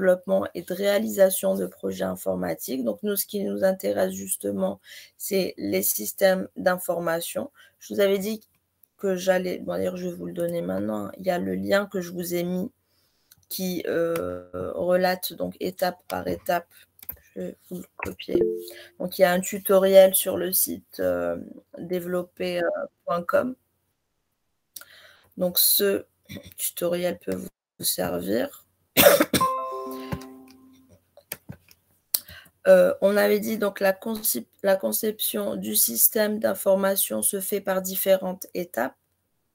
développement et de réalisation de projets informatiques. Donc, nous, ce qui nous intéresse justement, c'est les systèmes d'information. Je vous avais dit que j'allais, bon, d'ailleurs, je vais vous le donner maintenant. Il y a le lien que je vous ai mis qui relate donc étape par étape. Je vais vous le copier. Donc, il y a un tutoriel sur le site développer.com. Donc, ce tutoriel peut vous servir. On avait dit donc la conception du système d'information se fait par différentes étapes.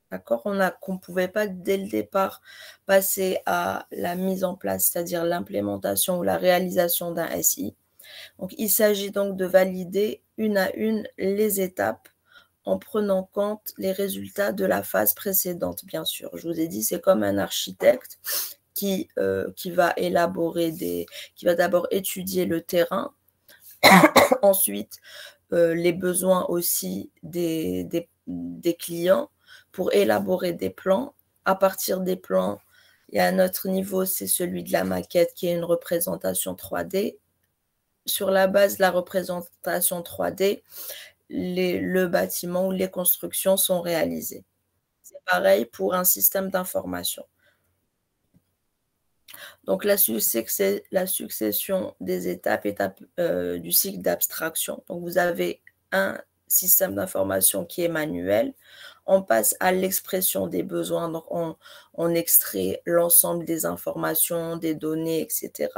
D'accord, qu'on ne pouvait pas dès le départ passer à la mise en place, c'est-à-dire l'implémentation ou la réalisation d'un SI. Donc, il s'agit donc de valider une à une les étapes en prenant compte les résultats de la phase précédente, bien sûr. Je vous ai dit, c'est comme un architecte qui va qui va d'abord étudier le terrain, ensuite les besoins aussi des clients pour élaborer des plans. À partir des plans, il y a un autre niveau, c'est celui de la maquette qui est une représentation 3D. Sur la base de la représentation 3D, le bâtiment ou les constructions sont réalisées. C'est pareil pour un système d'information. Donc, la succession des étapes du cycle d'abstraction. Donc, vous avez un système d'information qui est manuel. On passe à l'expression des besoins. Donc, on extrait l'ensemble des informations, des données, etc.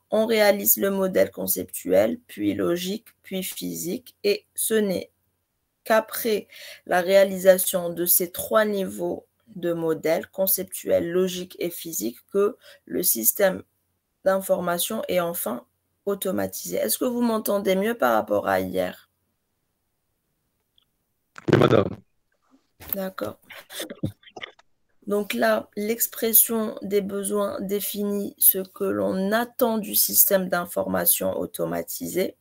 On réalise le modèle conceptuel, puis logique, puis physique. Et ce n'est qu'après la réalisation de ces 3 niveaux de modèle conceptuel, logique et physique que le système d'information est enfin automatisé. Est-ce que vous m'entendez mieux par rapport à hier? Oui, madame. D'accord. Donc là, l'expression des besoins définit ce que l'on attend du système d'information automatisé.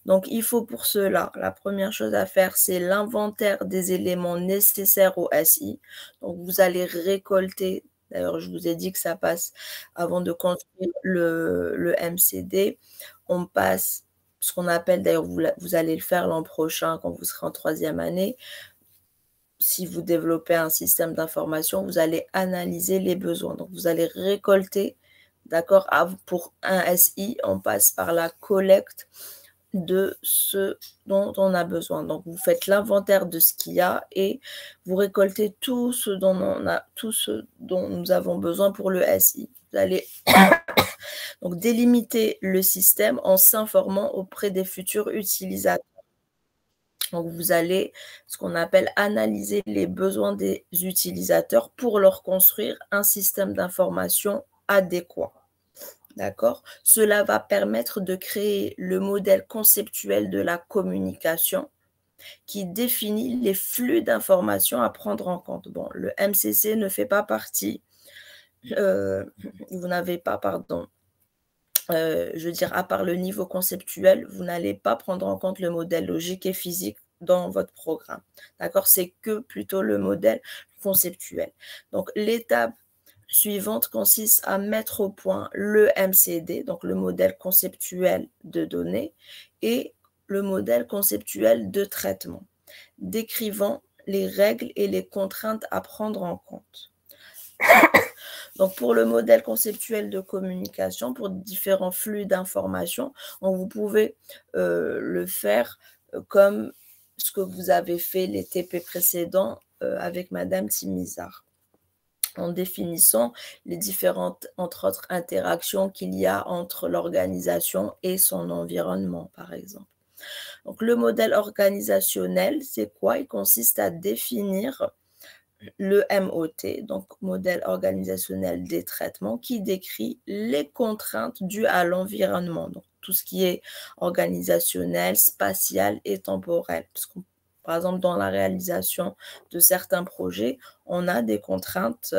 Donc, il faut pour cela, la première chose à faire, c'est l'inventaire des éléments nécessaires au SI. Donc, vous allez récolter, d'ailleurs, je vous ai dit que ça passe avant de construire le MCD. On passe ce qu'on appelle, d'ailleurs, vous allez le faire l'an prochain quand vous serez en 3e année. Si vous développez un système d'information, vous allez analyser les besoins. Donc, vous allez récolter, d'accord, pour un SI, on passe par la collecte de ce dont on a besoin. Donc, vous faites l'inventaire de ce qu'il y a et vous récoltez tout ce dont nous avons besoin pour le SI. Vous allez donc délimiter le système en s'informant auprès des futurs utilisateurs. Donc, vous allez, ce qu'on appelle, analyser les besoins des utilisateurs pour leur construire un système d'information adéquat. D'accord? Cela va permettre de créer le modèle conceptuel de la communication qui définit les flux d'informations à prendre en compte. Bon, le MCC ne fait pas partie, vous n'avez pas, pardon, je veux dire, à part le niveau conceptuel, vous n'allez pas prendre en compte le modèle logique et physique dans votre programme. D'accord? C'est que plutôt le modèle conceptuel. Donc, l'étape suivante consiste à mettre au point le MCD, donc le modèle conceptuel de données, et le modèle conceptuel de traitement, décrivant les règles et les contraintes à prendre en compte. Donc, pour le modèle conceptuel de communication, pour différents flux d'informations, vous pouvez le faire comme ce que vous avez fait les TP précédents avec Madame Timizar, en définissant les différentes, entre autres, interactions qu'il y a entre l'organisation et son environnement, par exemple. Donc, le modèle organisationnel, c'est quoi? Il consiste à définir le MOT, donc modèle organisationnel des traitements, qui décrit les contraintes dues à l'environnement, donc tout ce qui est organisationnel, spatial et temporel. Parce que, par exemple, dans la réalisation de certains projets, on a des contraintes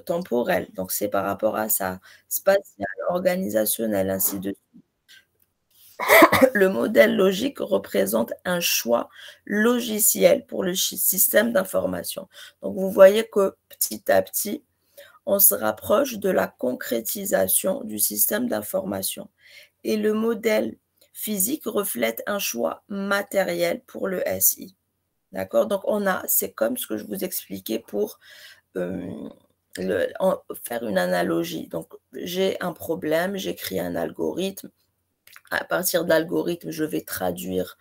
temporelles. Donc, c'est par rapport à ça, spatial, organisationnel, ainsi de suite. Le modèle logique représente un choix logiciel pour le système d'information. Donc, vous voyez que petit à petit, on se rapproche de la concrétisation du système d'information. Et le modèle physique reflète un choix matériel pour le SI. D'accord? Donc, c'est comme ce que je vous expliquais pour faire une analogie. Donc, j'ai un problème, j'écris un algorithme. À partir de l'algorithme, je vais traduire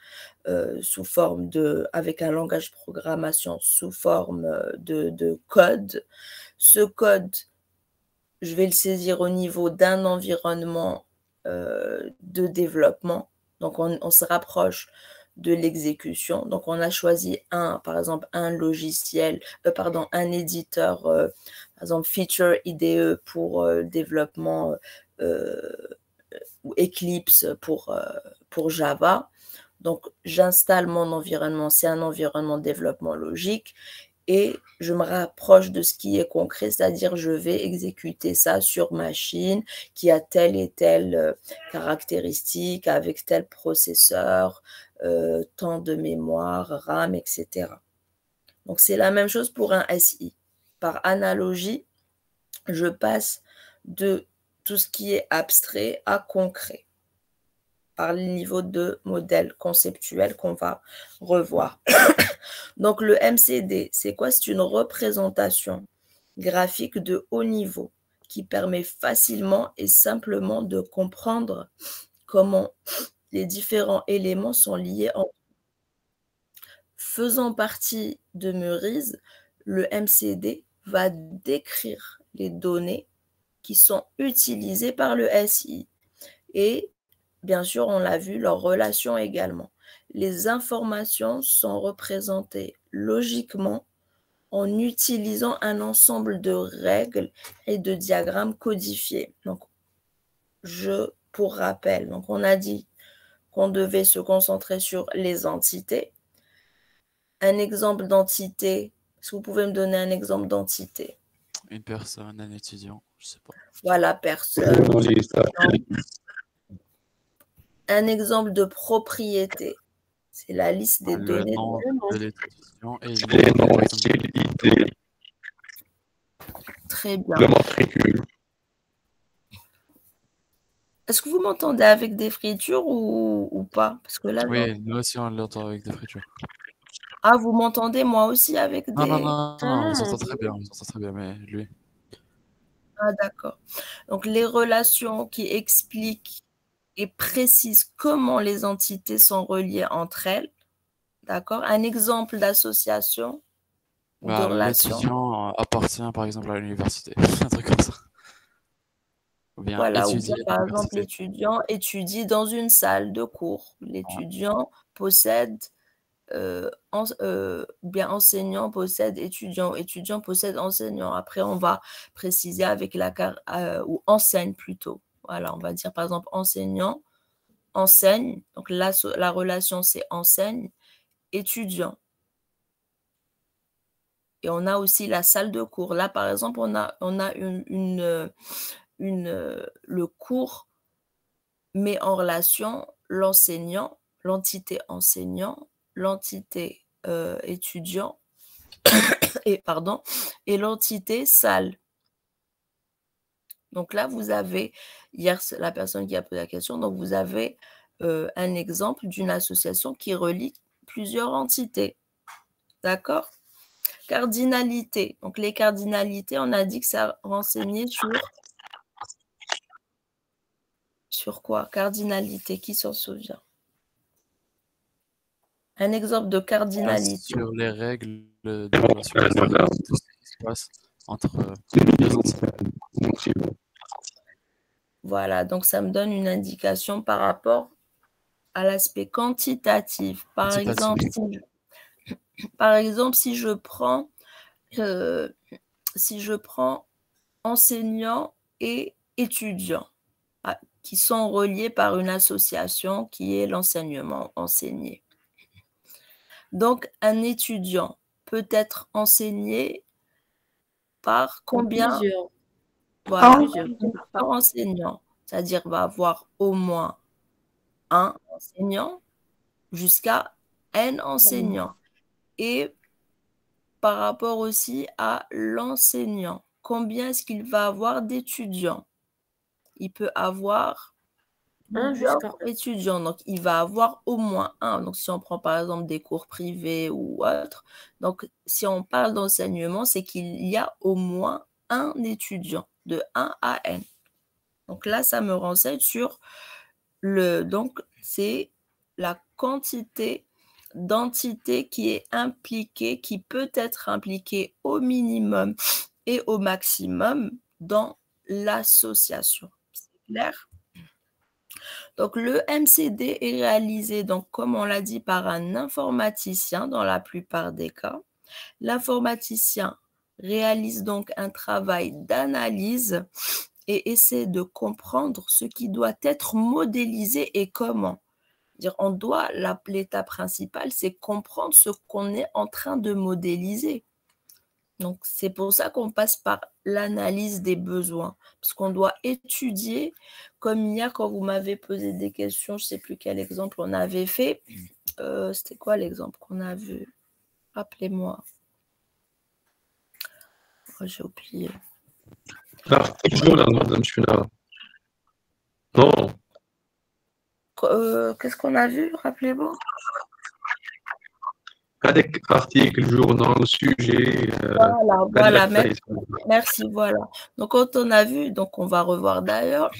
avec un langage de programmation sous forme de code. Ce code, je vais le saisir au niveau d'un environnement de développement. Donc, on se rapproche de l'exécution. Donc, on a choisi par exemple, un logiciel, un éditeur, par exemple, Feature IDE pour le développement ou Eclipse pour Java. Donc, j'installe mon environnement. C'est un environnement de développement logique et je me rapproche de ce qui est concret, c'est-à-dire je vais exécuter ça sur machine qui a telle et telle caractéristique avec tel processeur, temps de mémoire, RAM, etc. Donc, c'est la même chose pour un SI. Par analogie, je passe de tout ce qui est abstrait à concret par le niveau de modèle conceptuel qu'on va revoir. Donc, le MCD, c'est quoi? C'est une représentation graphique de haut niveau qui permet facilement et simplement de comprendre comment les différents éléments sont liés entre eux. Faisant partie de Murize, le MCD va décrire les données qui sont utilisées par le SI. Et bien sûr, on l'a vu, leurs relations également. Les informations sont représentées logiquement en utilisant un ensemble de règles et de diagrammes codifiés. Donc, pour rappel, donc on a dit qu'on devait se concentrer sur les entités. Un exemple d'entité, est-ce que vous pouvez me donner un exemple d'entité? Une personne, un étudiant, je sais pas. Voilà, personne. Un exemple de propriété, c'est la liste des données. Le nom de l'étudiant et l'idée, par exemple. Très bien. Est-ce que vous m'entendez avec des fritures ou pas? Parce que là, oui, nous aussi on l'entend avec des fritures. Ah, vous m'entendez moi aussi avec des... Non, on s'entend très bien, mais lui. Ah, d'accord. Donc, les relations qui expliquent et précisent comment les entités sont reliées entre elles. D'accord? Un exemple d'association ou de relation. L'étudiant appartient par exemple à l'université, un truc comme ça. Ou bien Voilà, ou bien étudier à par exemple, l'université. l'étudiant étudie dans une salle de cours. L'étudiant possède, bien enseignant possède étudiant, étudiant possède enseignant. Après, on va préciser avec ou enseigne plutôt. Voilà, on va dire par exemple enseignant, enseigne. Donc la relation, c'est enseigne, étudiant. Et on a aussi la salle de cours. Là, par exemple, on a le cours met en relation l'enseignant, l'entité enseignant, l'entité étudiant et l'entité salle. Donc là, vous avez, hier, la personne qui a posé la question, donc vous avez un exemple d'une association qui relie plusieurs entités. D'accord? Cardinalité. Donc les cardinalités, on a dit que ça renseignait sur quoi? Cardinalité, qui s'en souvient? Un exemple de cardinalité. Sur les règles de relation historique de ce qui se passe entre deux entités. Voilà, donc ça me donne une indication par rapport à l'aspect quantitatif. Par exemple, si je prends enseignants et étudiants qui sont reliés par une association qui est l'enseignement enseigné. Donc, un étudiant peut être enseigné par combien? Plusieurs. Voilà, Plusieurs. par enseignant. C'est-à-dire va avoir au moins un enseignant jusqu'à N enseignants. Et par rapport aussi à l'enseignant, combien est-ce qu'il va avoir d'étudiants? Il peut avoir Un jusqu'à étudiants, donc il va avoir au moins un. Donc si on prend par exemple des cours privés ou autres, donc si on parle d'enseignement, c'est qu'il y a au moins un étudiant, de 1 à n. Donc là, ça me renseigne sur donc c'est la quantité d'entités qui est impliquée, qui peut être impliquée au minimum et au maximum dans l'association. C'est clair? Donc, le MCD est réalisé, donc, comme on l'a dit, par un informaticien dans la plupart des cas. L'informaticien réalise donc un travail d'analyse et essaie de comprendre ce qui doit être modélisé et comment. On doit, l'étape principale, c'est comprendre ce qu'on est en train de modéliser. Donc, c'est pour ça qu'on passe par l'analyse des besoins, parce qu'on doit étudier, comme hier, quand vous m'avez posé des questions, je ne sais plus quel exemple on avait fait. C'était quoi l'exemple qu'on a vu? Rappelez-moi. Oh, j'ai oublié. Non. Qu'est-ce qu'on a vu? Rappelez-moi. Article, journal, sujet. Voilà, merci, voilà. Donc, quand on a vu, donc on va revoir d'ailleurs,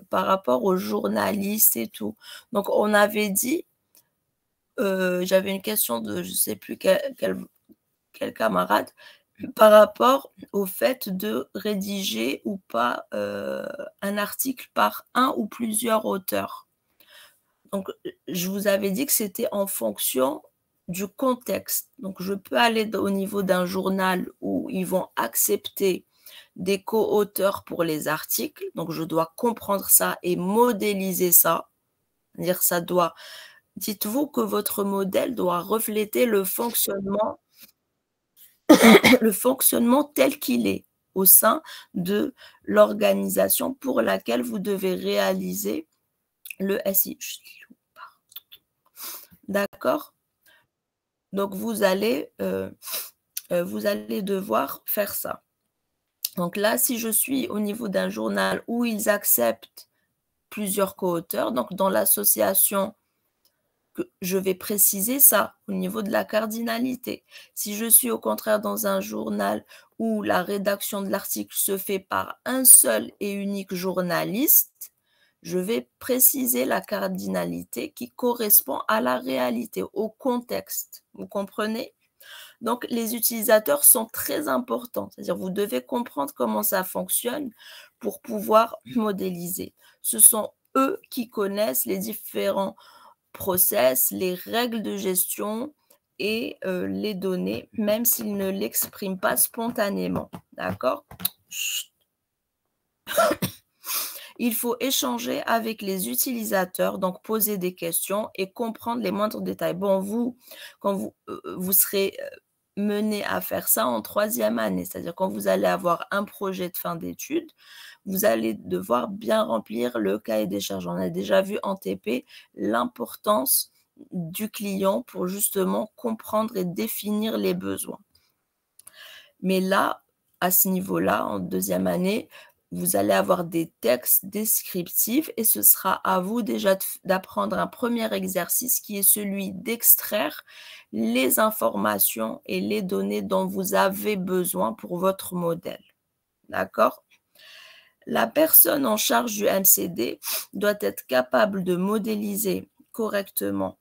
par rapport aux journalistes et tout. Donc, on avait dit, j'avais une question de je ne sais plus quel camarade, par rapport au fait de rédiger ou pas un article par un ou plusieurs auteurs. Donc, je vous avais dit que c'était en fonction du contexte. Donc, je peux aller au niveau d'un journal où ils vont accepter des co-auteurs pour les articles. Donc, je dois comprendre ça et modéliser ça. C'est-à-dire, dites-vous que votre modèle doit refléter le fonctionnement tel qu'il est au sein de l'organisation pour laquelle vous devez réaliser le SI. D'accord? Donc, vous allez devoir faire ça. Donc là, si je suis au niveau d'un journal où ils acceptent plusieurs co-auteurs, donc dans l'association, je vais préciser ça au niveau de la cardinalité. Si je suis au contraire dans un journal où la rédaction de l'article se fait par un seul et unique journaliste, je vais préciser la cardinalité qui correspond à la réalité, au contexte. Vous comprenez? Donc, les utilisateurs sont très importants. C'est-à-dire, vous devez comprendre comment ça fonctionne pour pouvoir modéliser. Ce sont eux qui connaissent les différents process, les règles de gestion et les données, même s'ils ne l'expriment pas spontanément. D'accord? Il faut échanger avec les utilisateurs, donc poser des questions et comprendre les moindres détails. Bon, quand vous serez mené à faire ça en 3e année, c'est-à-dire quand vous allez avoir un projet de fin d'études, vous allez devoir bien remplir le cahier des charges. On a déjà vu en TP l'importance du client pour justement comprendre et définir les besoins. Mais là, à ce niveau-là, en 2e année, vous allez avoir des textes descriptifs et ce sera à vous déjà d'apprendre un premier exercice qui est celui d'extraire les informations et les données dont vous avez besoin pour votre modèle. D'accord? La personne en charge du MCD doit être capable de modéliser correctement.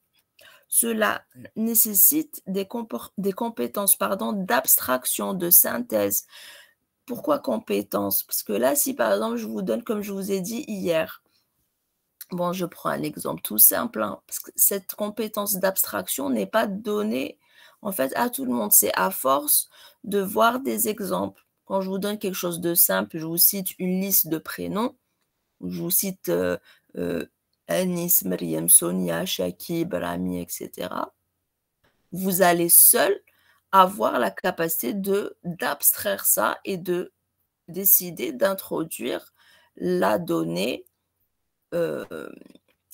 Cela nécessite des compétences d'abstraction, de synthèse. Pourquoi compétences? Parce que là, si par exemple, je vous donne, comme je vous ai dit hier, bon, je prends un exemple tout simple, parce que cette compétence d'abstraction n'est pas donnée en fait à tout le monde. C'est à force de voir des exemples. Quand je vous donne quelque chose de simple, je vous cite une liste de prénoms, je vous cite Anis, Myriam, Sonia, Shakib, Rami, etc. Vous allez seul avoir la capacité d'abstraire ça et de décider d'introduire la donnée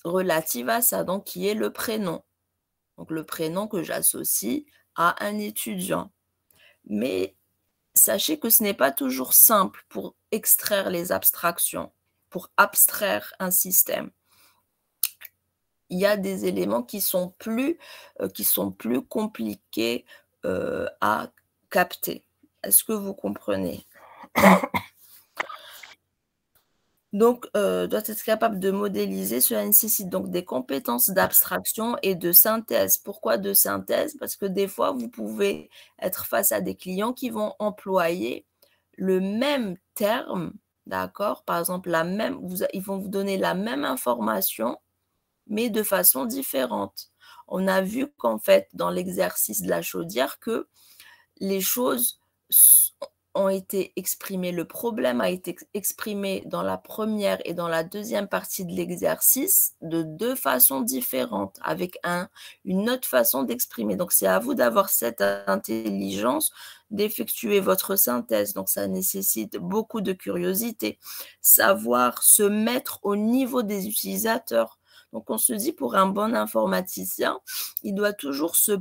relative à ça, donc qui est le prénom. Donc le prénom que j'associe à un étudiant. Mais sachez que ce n'est pas toujours simple pour extraire les abstractions, pour abstraire un système. Il y a des éléments qui sont plus compliqués à capter. Est-ce que vous comprenez? Donc, doit être capable de modéliser. Cela nécessite donc des compétences d'abstraction et de synthèse. Pourquoi de synthèse? Parce que des fois, vous pouvez être face à des clients qui vont employer le même terme, d'accord? Par exemple, ils vont vous donner la même information, mais de façon différente. On a vu qu'en fait, dans l'exercice de la chaudière, que les choses ont été exprimées, le problème a été exprimé dans la première et dans la deuxième partie de l'exercice de deux façons différentes, avec une autre façon d'exprimer. Donc, c'est à vous d'avoir cette intelligence d'effectuer votre synthèse. Donc, ça nécessite beaucoup de curiosité, savoir se mettre au niveau des utilisateurs. Donc, on se dit, pour un bon informaticien, il doit toujours se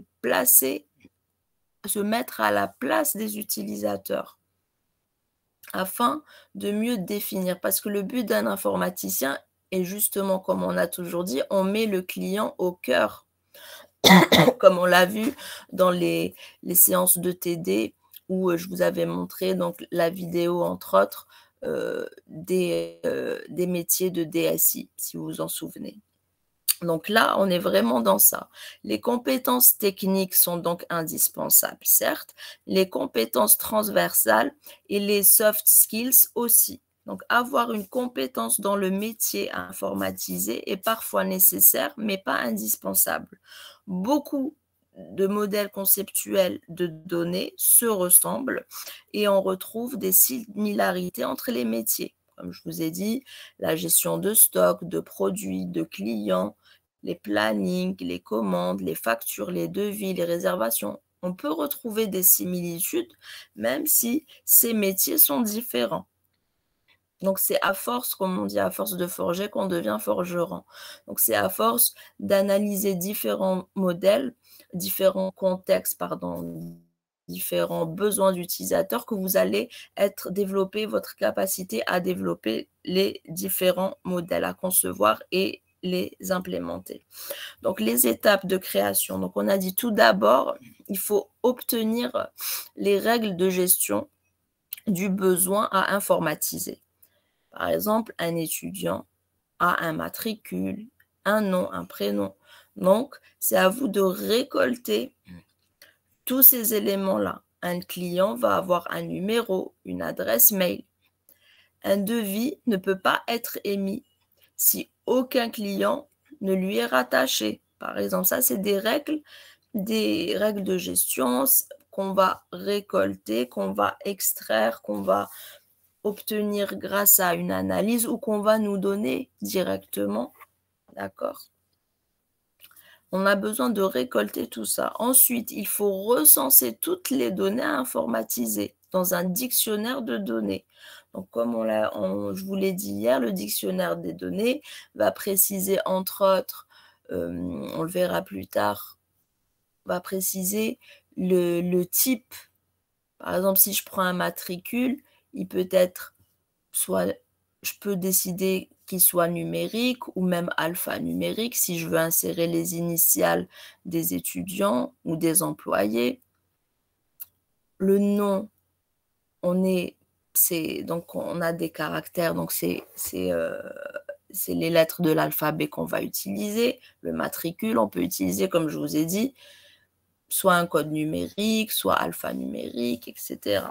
mettre à la place des utilisateurs afin de mieux définir. Parce que le but d'un informaticien est justement, comme on a toujours dit, on met le client au cœur. Comme on l'a vu dans les séances de TD où je vous avais montré donc, la vidéo, entre autres, des métiers de DSI, si vous vous en souvenez. Donc là, on est vraiment dans ça. Les compétences techniques sont donc indispensables, certes, les compétences transversales et les soft skills aussi. Donc, avoir une compétence dans le métier informatisé est parfois nécessaire, mais pas indispensable. Beaucoup de modèles conceptuels de données se ressemblent et on retrouve des similarités entre les métiers. Comme je vous ai dit, la gestion de stock, de produits, de clients, les plannings, les commandes, les factures, les devis, les réservations. On peut retrouver des similitudes, même si ces métiers sont différents. Donc, c'est à force, comme on dit, à force de forger qu'on devient forgeron. Donc, c'est à force d'analyser différents modèles, différents contextes, différents besoins d'utilisateurs que vous allez développer votre capacité à développer les différents modèles, à concevoir et les implémenter. Donc, les étapes de création. Donc, on a dit tout d'abord, il faut obtenir les règles de gestion du besoin à informatiser. Par exemple, un étudiant a un matricule, un nom, un prénom. Donc, c'est à vous de récolter tous ces éléments-là. Un client va avoir un numéro, une adresse mail. Un devis ne peut pas être émis si aucun client ne lui est rattaché. Par exemple, ça, c'est des règles de gestion qu'on va récolter, qu'on va extraire, qu'on va obtenir grâce à une analyse ou qu'on va nous donner directement. D'accord? On a besoin de récolter tout ça. Ensuite, il faut recenser toutes les données informatisées dans un dictionnaire de données. Donc, comme je vous l'ai dit hier, le dictionnaire des données va préciser, entre autres, on le verra plus tard, va préciser le type. Par exemple, si je prends un matricule, il peut être je peux décider qu'il soit numérique ou même alphanumérique si je veux insérer les initiales des étudiants ou des employés. Le nom, donc on a des caractères, donc c'est les lettres de l'alphabet qu'on va utiliser. Le matricule, on peut utiliser, comme je vous ai dit, soit un code numérique, soit alphanumérique, etc.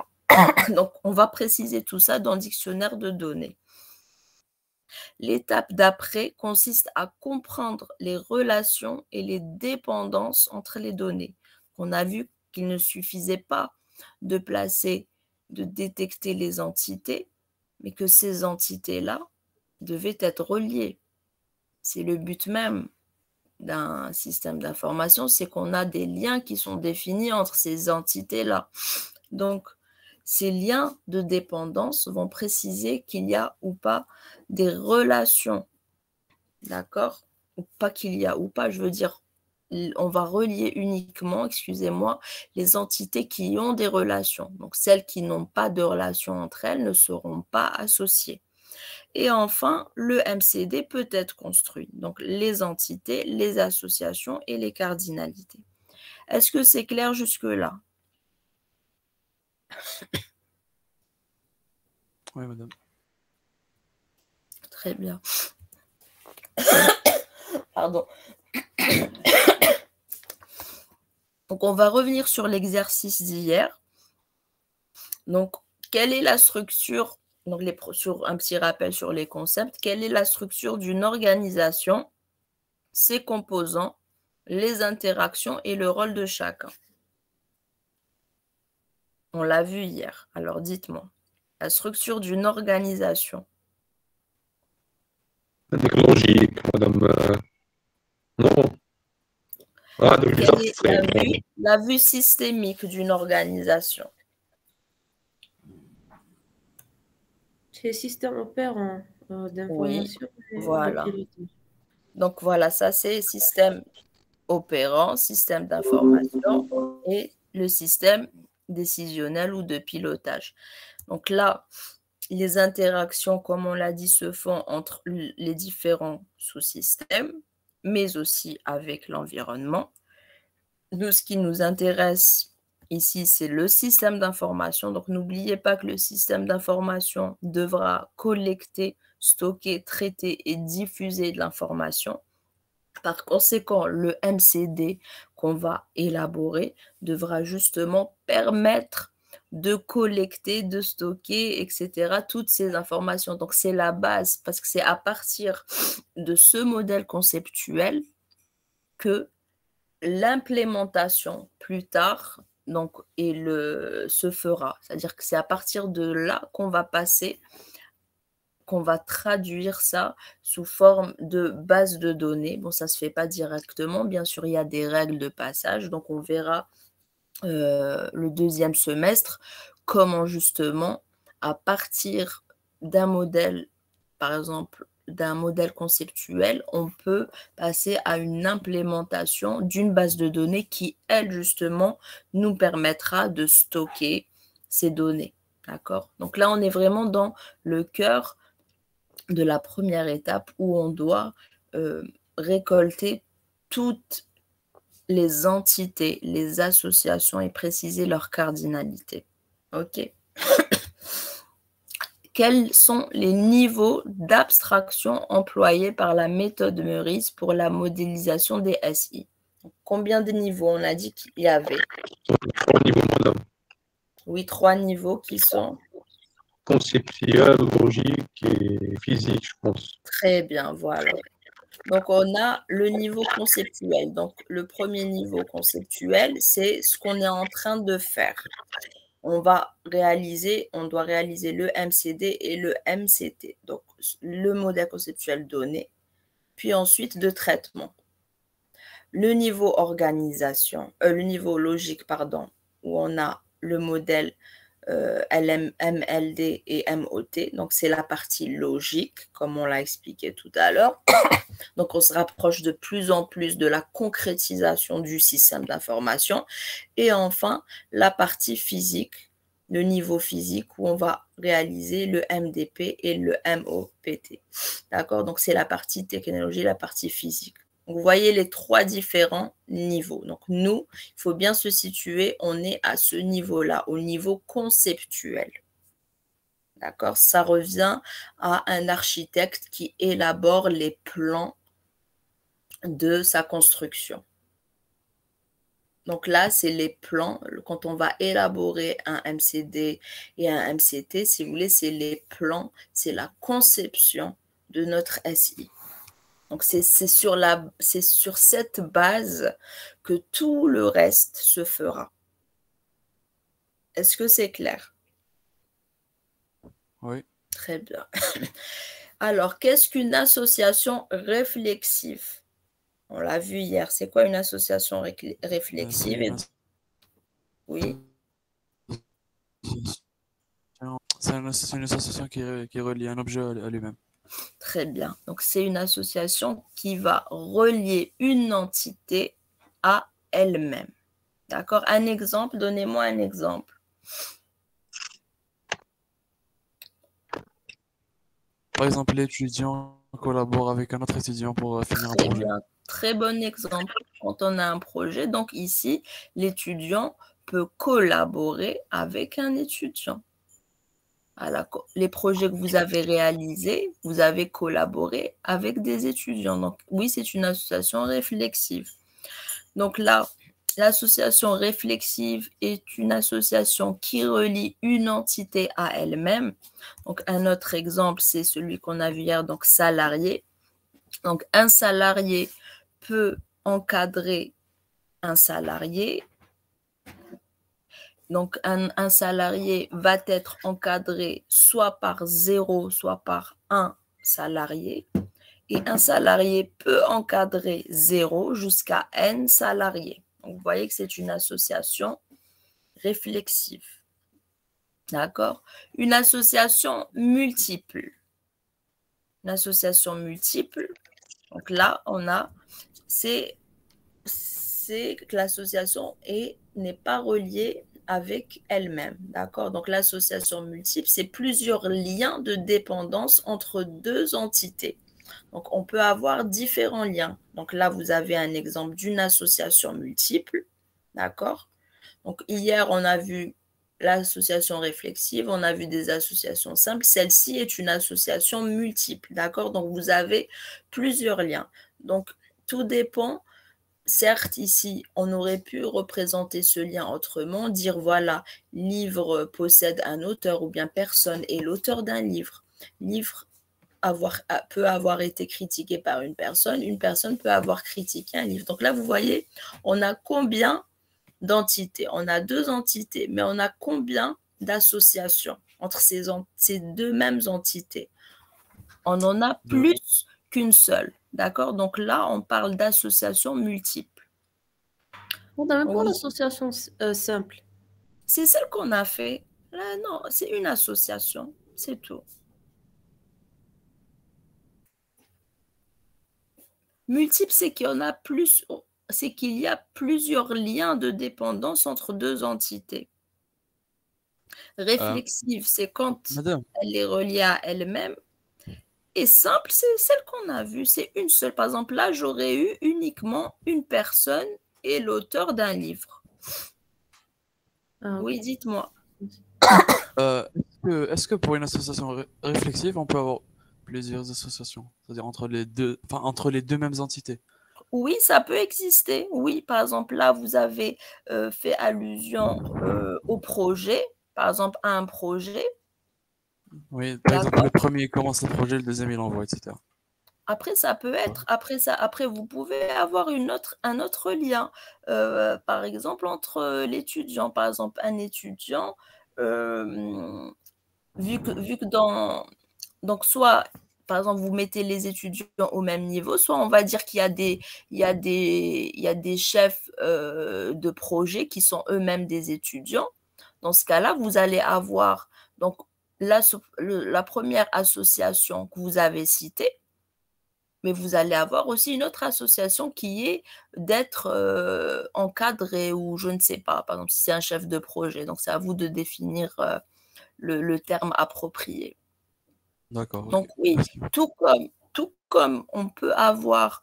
Donc, on va préciser tout ça dans le dictionnaire de données. L'étape d'après consiste à comprendre les relations et les dépendances entre les données. On a vu qu'il ne suffisait pas de détecter les entités, mais que ces entités-là devaient être reliées. C'est le but même d'un système d'information, c'est qu'on a des liens qui sont définis entre ces entités-là. Donc, ces liens de dépendance vont préciser qu'il y a ou pas des relations, d'accord? Ou pas qu'il y a ou pas, je veux dire on va relier uniquement, excusez-moi, les entités qui ont des relations. Donc, celles qui n'ont pas de relation entre elles ne seront pas associées. Et enfin, le MCD peut être construit. Donc, les entités, les associations et les cardinalités. Est-ce que c'est clair jusque-là? Oui, madame. Très bien. Pardon. Donc, on va revenir sur l'exercice d'hier. Donc, quelle est la structure, donc sur un petit rappel sur les concepts, quelle est la structure d'une organisation, ses composants, les interactions et le rôle de chacun? On l'a vu hier. Alors, dites-moi, la structure d'une organisation. Technologique, madame. Non. Ah, donc Quelle est la vue systémique d'une organisation? C'est le système opérant d'information et voilà. de pilotage. Donc voilà, ça c'est système opérant, système d'information et le système décisionnel ou de pilotage. Donc là, les interactions, comme on l'a dit, se font entre les différents sous-systèmes, mais aussi avec l'environnement. Nous, ce qui nous intéresse ici, c'est le système d'information. Donc, n'oubliez pas que le système d'information devra collecter, stocker, traiter et diffuser de l'information. Par conséquent, le MCD qu'on va élaborer devra justement permettre de collecter, de stocker, etc., toutes ces informations. Donc, c'est la base parce que c'est à partir de ce modèle conceptuel que l'implémentation plus tard se fera. C'est-à-dire que c'est à partir de là qu'on va passer, qu'on va traduire ça sous forme de base de données. Bon, ça ne se fait pas directement. Bien sûr, il y a des règles de passage. Donc, on verra le deuxième semestre comment justement, à partir d'un modèle, par exemple, d'un modèle conceptuel, on peut passer à une implémentation d'une base de données qui, elle, justement, nous permettra de stocker ces données. D'accord? Donc là, on est vraiment dans le cœur de la première étape où on doit récolter toutes les entités, les associations et préciser leur cardinalité. OK? Quels sont les niveaux d'abstraction employés par la méthode Meurice pour la modélisation des SI? Combien de niveaux on a dit qu'il y avait? 3 niveaux, madame. Oui, 3 niveaux qui sont conceptuel, logique et physique, je pense. Très bien, voilà. Donc, on a le niveau conceptuel. Donc, le premier niveau conceptuel, c'est ce qu'on est en train de faire. On doit réaliser le MCD et le MCT. Donc, le modèle conceptuel donné, puis ensuite de traitement. Le niveau organisation, le niveau logique, pardon, où on a le modèle MLD et MOT. Donc, c'est la partie logique, comme on l'a expliqué tout à l'heure. Donc, on se rapproche de plus en plus de la concrétisation du système d'information. Et enfin, la partie physique, le niveau physique, où on va réaliser le MDP et le MOPT. D'accord? Donc, c'est la partie technologie, la partie physique. Vous voyez les 3 différents niveaux. Donc, nous, il faut bien se situer, on est à ce niveau-là, au niveau conceptuel. D'accord? Ça revient à un architecte qui élabore les plans de sa construction. Donc là, c'est les plans. Quand on va élaborer un MCD et un MCT, si vous voulez, c'est les plans, c'est la conception de notre SI. Donc, c'est sur cette base que tout le reste se fera. Est-ce que c'est clair? Oui. Très bien. Alors, qu'est-ce qu'une association réflexive? On l'a vu hier. C'est quoi une association réflexive? Oui. C'est une association qui relie un objet à lui-même. Très bien. Donc, c'est une association qui va relier une entité à elle-même. D'accord? Un exemple, donnez-moi un exemple. Par exemple, l'étudiant collabore avec un autre étudiant pour finir un Très projet. bien, très bon exemple. Quand on a un projet, donc ici, l'étudiant peut collaborer avec un étudiant. Les projets que vous avez réalisés, vous avez collaboré avec des étudiants. Donc oui, c'est une association réflexive. Donc là, l'association réflexive est une association qui relie une entité à elle-même. Donc un autre exemple, c'est celui qu'on a vu hier, donc salarié. Donc un salarié peut encadrer un salarié. Donc, un salarié va être encadré soit par 0, soit par un salarié. Et un salarié peut encadrer 0 jusqu'à N salariés. Donc, vous voyez que c'est une association réflexive. D'accord? Une association multiple. Une association multiple. Donc là, on a, c'est que l'association n'est pas reliée avec elle-même, d'accord? Donc l'association multiple, c'est plusieurs liens de dépendance entre deux entités. Donc on peut avoir différents liens. Donc là, vous avez un exemple d'une association multiple, d'accord? Donc hier, on a vu l'association réflexive, on a vu des associations simples. Celle-ci est une association multiple, d'accord? Donc vous avez plusieurs liens. Donc tout dépend. Certes, ici, on aurait pu représenter ce lien autrement, dire voilà, livre possède un auteur ou bien personne est l'auteur d'un livre. Livre peut avoir été critiqué par une personne peut avoir critiqué un livre. Donc là, vous voyez, on a combien d'entités? On a deux entités, mais on a combien d'associations entre ces deux mêmes entités? On en a plus qu'une seule. D'accord? Donc là, on parle d'associations multiples. On n'a même pas Oui. l'association simple. C'est celle qu'on a fait. Là, non, c'est une association. C'est tout. Multiple, c'est qu'il y en a plus, c'est qu'il y a plusieurs liens de dépendance entre deux entités. Réflexive, c'est quand Madame, elle est reliée à elle-même. Et simple, c'est celle qu'on a vue. C'est une seule. Par exemple, là, j'aurais eu uniquement une personne et l'auteur d'un livre. Ah, Oui, dites-moi. est-ce que pour une association réflexive, on peut avoir plusieurs associations, c'est-à-dire entre les deux mêmes entités? Oui, ça peut exister. Oui, par exemple, là, vous avez fait allusion au projet, par exemple, à un projet. Oui, par exemple, le premier commence le projet, le deuxième il l'envoie, etc. Après, ça peut être, après, vous pouvez avoir un autre lien, par exemple, entre l'étudiant. Par exemple, un étudiant, vu que donc soit, par exemple, vous mettez les étudiants au même niveau, soit on va dire qu'il y a des chefs de projet qui sont eux-mêmes des étudiants. Dans ce cas-là, vous allez avoir donc la première association que vous avez citée, mais vous allez avoir aussi une autre association qui est d'être encadré ou je ne sais pas, par exemple, si c'est un chef de projet. Donc, c'est à vous de définir le terme approprié. D'accord. Donc, Ok. oui, Merci. tout comme on peut avoir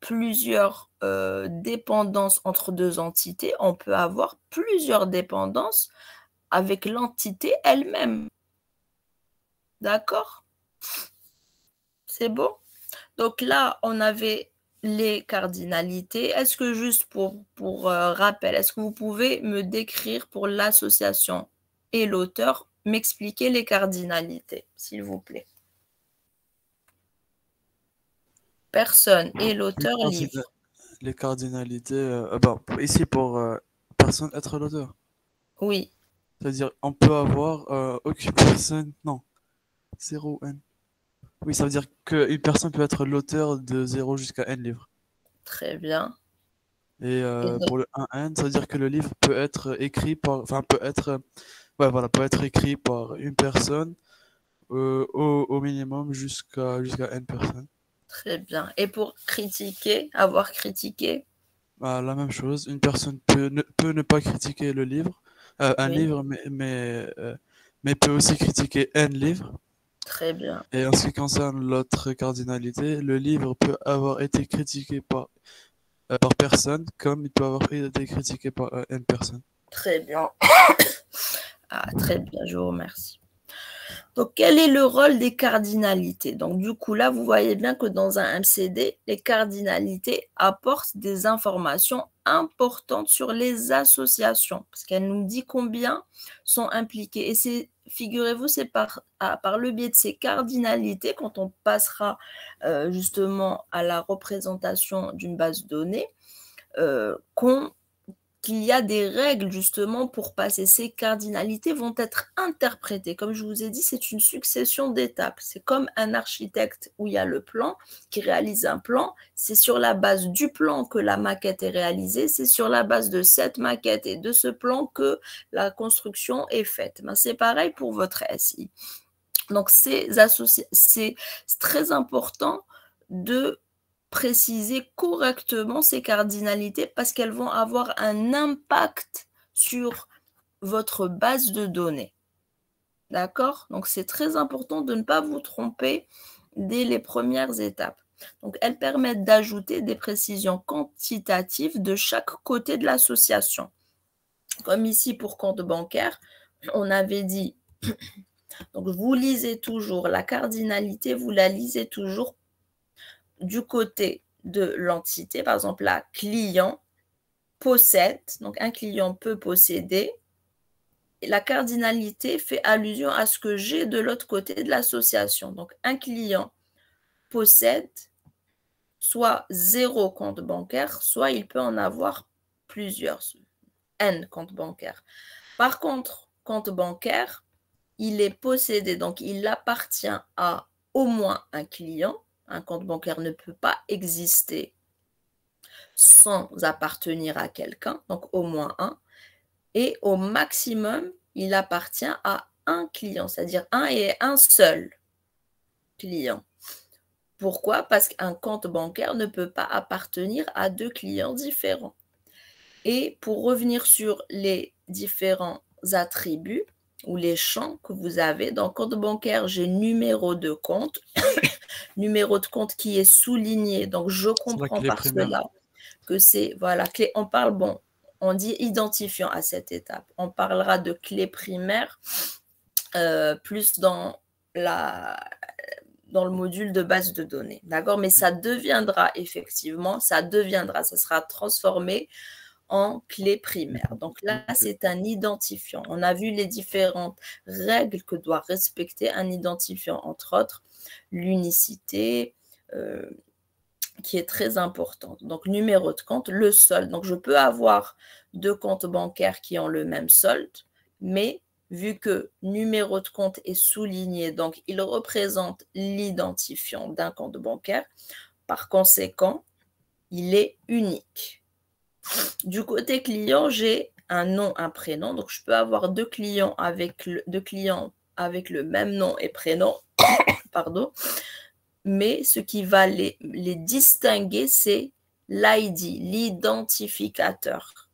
plusieurs dépendances entre deux entités, on peut avoir plusieurs dépendances avec l'entité elle-même. D'accord? C'est bon? Donc là, on avait les cardinalités. Est-ce que juste pour rappel, est-ce que vous pouvez me décrire pour l'association et l'auteur, m'expliquer les cardinalités, s'il vous plaît? Personne et l'auteur livre. Les cardinalités, ici pour personne être l'auteur. Oui, C'est-à-dire, on peut avoir aucune personne. Non, 0 N. Oui, ça veut dire qu'une personne peut être l'auteur de 0 jusqu'à N livres. très bien. Et Et donc, pour le 1N, ça veut dire que le livre peut être écrit par. Enfin, peut être écrit par une personne au minimum jusqu'à N personnes. très bien. Et pour critiquer, avoir critiqué, La même chose, une personne peut ne pas critiquer le livre, un Oui, livre, mais peut aussi critiquer un livre. très bien. Et en ce qui concerne l'autre cardinalité, le livre peut avoir été critiqué par personne, comme il peut avoir été critiqué par une personne. Très bien. Ah, très bien, je vous remercie. Donc, quel est le rôle des cardinalités? Donc, du coup, là, vous voyez bien que dans un MCD, les cardinalités apportent des informations importantes sur les associations, parce qu'elle nous dit combien sont impliquées. Et c'est, figurez-vous, c'est par le biais de ces cardinalités, quand on passera justement à la représentation d'une base de données, qu'il y a des règles justement pour passer. Ces cardinalités vont être interprétées. Comme je vous ai dit, c'est une succession d'étapes. C'est comme un architecte où il y a le plan qui réalise un plan. C'est sur la base du plan que la maquette est réalisée. C'est sur la base de cette maquette et de ce plan que la construction est faite. Ben, c'est pareil pour votre SI. Donc, c'est très important de préciser correctement ces cardinalités parce qu'elles vont avoir un impact sur votre base de données. D'accord? Donc, c'est très important de ne pas vous tromper dès les premières étapes. Donc, elles permettent d'ajouter des précisions quantitatives de chaque côté de l'association. Comme ici pour compte bancaire, on avait dit, donc vous lisez toujours la cardinalité, vous la lisez toujours du côté de l'entité, par exemple, la client possède, donc un client peut posséder. Et la cardinalité fait allusion à ce que j'ai de l'autre côté de l'association. Donc, un client possède soit 0 compte bancaire, soit il peut en avoir plusieurs, N comptes bancaires. Par contre, compte bancaire, il est possédé, donc il appartient à au moins un client. Un compte bancaire ne peut pas exister sans appartenir à quelqu'un, donc au moins un. Et au maximum, il appartient à un client, c'est-à-dire un et un seul client. Pourquoi? Parce qu'un compte bancaire ne peut pas appartenir à deux clients différents. Et pour revenir sur les différents attributs ou les champs que vous avez, dans le compte bancaire, j'ai numéro de compte, numéro de compte qui est souligné. Donc, je comprends par cela que c'est, voilà, clé. On parle, bon, on dit identifiant à cette étape. On parlera de clé primaire plus dans le module de base de données. D'accord? Mais ça deviendra effectivement, ça sera transformé en clé primaire. Donc là, c'est un identifiant. On a vu les différentes règles que doit respecter un identifiant, entre autres, l'unicité, qui est très importante. Donc, numéro de compte, le solde. Donc, je peux avoir deux comptes bancaires qui ont le même solde, mais vu que numéro de compte est souligné, donc il représente l'identifiant d'un compte bancaire, par conséquent, il est unique. Du côté client, j'ai un nom, un prénom. Donc, je peux avoir deux clients avec le même nom et prénom. Pardon. Mais ce qui va les distinguer, c'est l'ID, l'identificateur.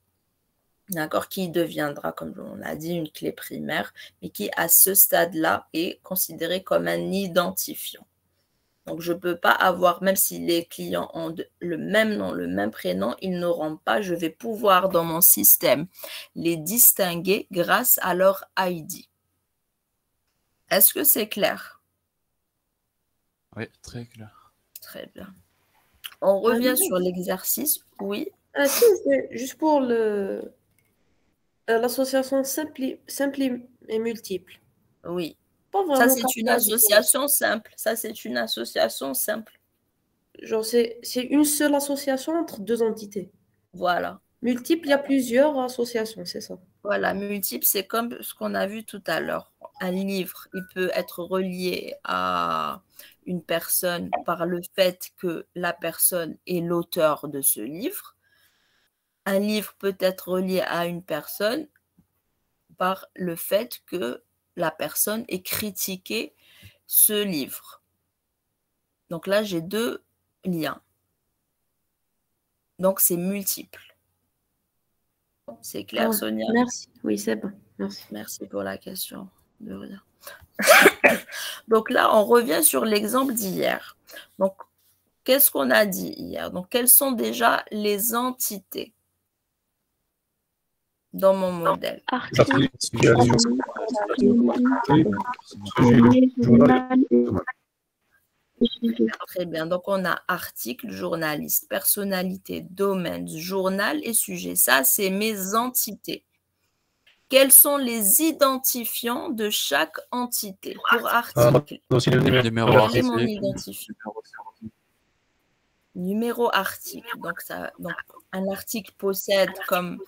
D'accord, qui deviendra, comme on l'a dit, une clé primaire, mais qui, à ce stade-là, est considéré comme un identifiant. Donc, je ne peux pas avoir, même si les clients ont le même nom, le même prénom, ils n'auront pas, je vais pouvoir, dans mon système, les distinguer grâce à leur ID. Est-ce que c'est clair? Oui, très clair. Très bien. On revient sur l'exercice. Oui. Si, c'est juste pour l'association simple et multiple. Oui. Pas Ça, vraiment c'est une association simple. Ça, c'est une association simple. Genre, c'est une seule association entre deux entités. Voilà. Multiple, il y a plusieurs associations, c'est ça. Voilà, multiple, c'est comme ce qu'on a vu tout à l'heure. Un livre, il peut être relié à une personne par le fait que la personne est l'auteur de ce livre. Un livre peut être relié à une personne par le fait que la personne ait critiqué ce livre. Donc là, j'ai deux liens. Donc, c'est multiple. C'est clair, Ah, Sonia? merci. Oui, c'est bon. Merci. Merci pour la question. De rien. Donc là, on revient sur l'exemple d'hier. Donc, qu'est-ce qu'on a dit hier? Donc, quelles sont déjà les entités dans mon modèle? L'article, situation, Très bien. Donc, on a article, journaliste, personnalité, domaine, journal et sujet. Ça, c'est mes entités. Quels sont les identifiants de chaque entité? Pour article, aussi le Numéro quel est mon article. identifiant? Numéro article. Donc, un article possède comme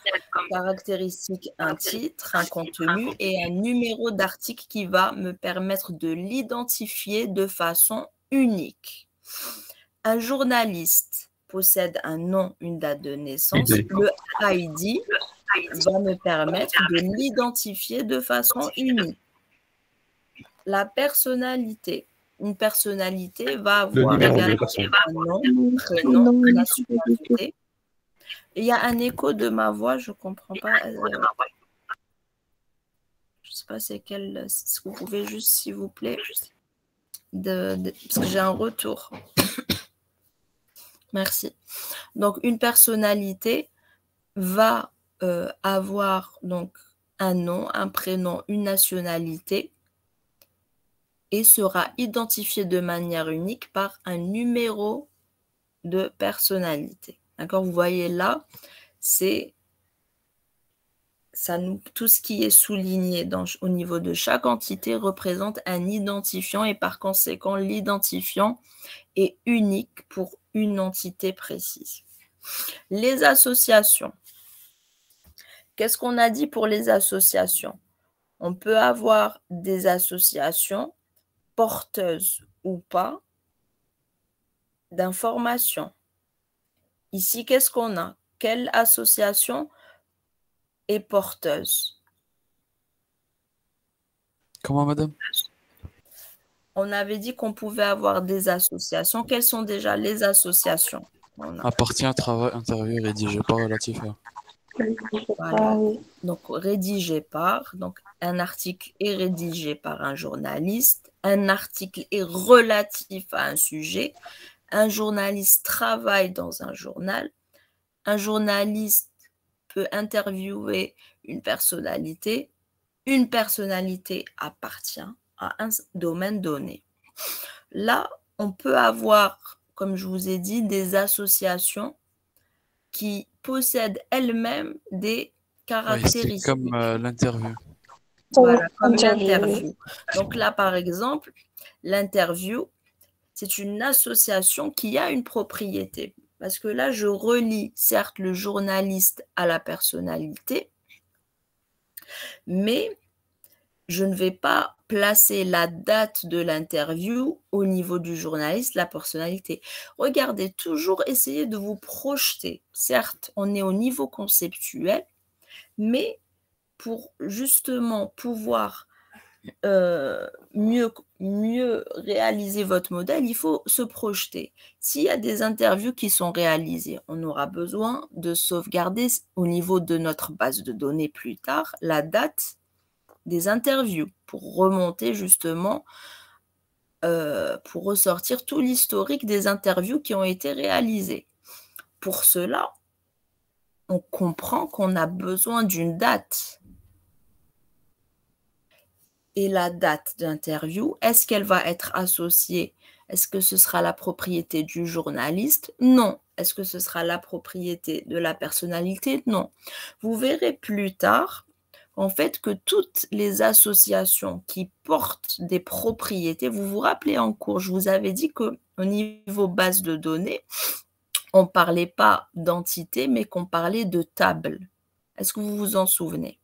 caractéristique un titre, un contenu et un numéro d'article qui va me permettre de l'identifier de façon unique. Un journaliste possède un nom, une date de naissance. Le ID va me permettre de l'identifier de façon unique. La personnalité. Une personnalité va avoir numéro de également personne. un nom, prénom, nationalité. Il y a un écho de ma voix, je ne comprends pas. Je ne sais pas c'est quel. Est-ce que vous pouvez juste, s'il vous plaît, parce que j'ai un retour. Merci. Donc, une personnalité va avoir donc un nom, un prénom, une nationalité et sera identifiée de manière unique par un numéro de personnalité. D'accord? Vous voyez là, c'est tout ce qui est souligné au niveau de chaque entité représente un identifiant et par conséquent, l'identifiant est unique pour une entité précise. Les associations. Qu'est-ce qu'on a dit pour les associations? On peut avoir des associations porteuses ou pas d'informations. Ici, qu'est-ce qu'on a? Quelle association est porteuse? Comment, madame? On avait dit qu'on pouvait avoir des associations. Quelles sont déjà les associations? Appartient à travail, interview, rédigé par relatif à. Voilà. Donc, rédigé par. Donc, un article est rédigé par un journaliste. Un article est relatif à un sujet. Un journaliste travaille dans un journal. Un journaliste peut interviewer une personnalité. Une personnalité appartient à un domaine donné. Là, on peut avoir, comme je vous ai dit, des associations qui possèdent elles-mêmes des caractéristiques. C'est comme l'interview. Voilà, comme l'interview. Donc là, par exemple, l'interview, c'est une association qui a une propriété. Parce que là, je relie certes le journaliste à la personnalité, mais je ne vais pas placer la date de l'interview au niveau du journaliste, la personnalité. Regardez, toujours essayer de vous projeter. Certes, on est au niveau conceptuel, mais pour justement pouvoir mieux réaliser votre modèle, il faut se projeter. S'il y a des interviews qui sont réalisées, on aura besoin de sauvegarder au niveau de notre base de données plus tard la date des interviews pour remonter justement, pour ressortir tout l'historique des interviews qui ont été réalisées. Pour cela, on comprend qu'on a besoin d'une date. Et la date d'interview, est-ce qu'elle va être associée? Est-ce que ce sera la propriété du journaliste? Non. Est-ce que ce sera la propriété de la personnalité? Non. Vous verrez plus tard en fait que toutes les associations qui portent des propriétés, vous vous rappelez en cours, je vous avais dit qu'au niveau base de données, on ne parlait pas d'entité, mais qu'on parlait de table. Est-ce que vous vous en souvenez?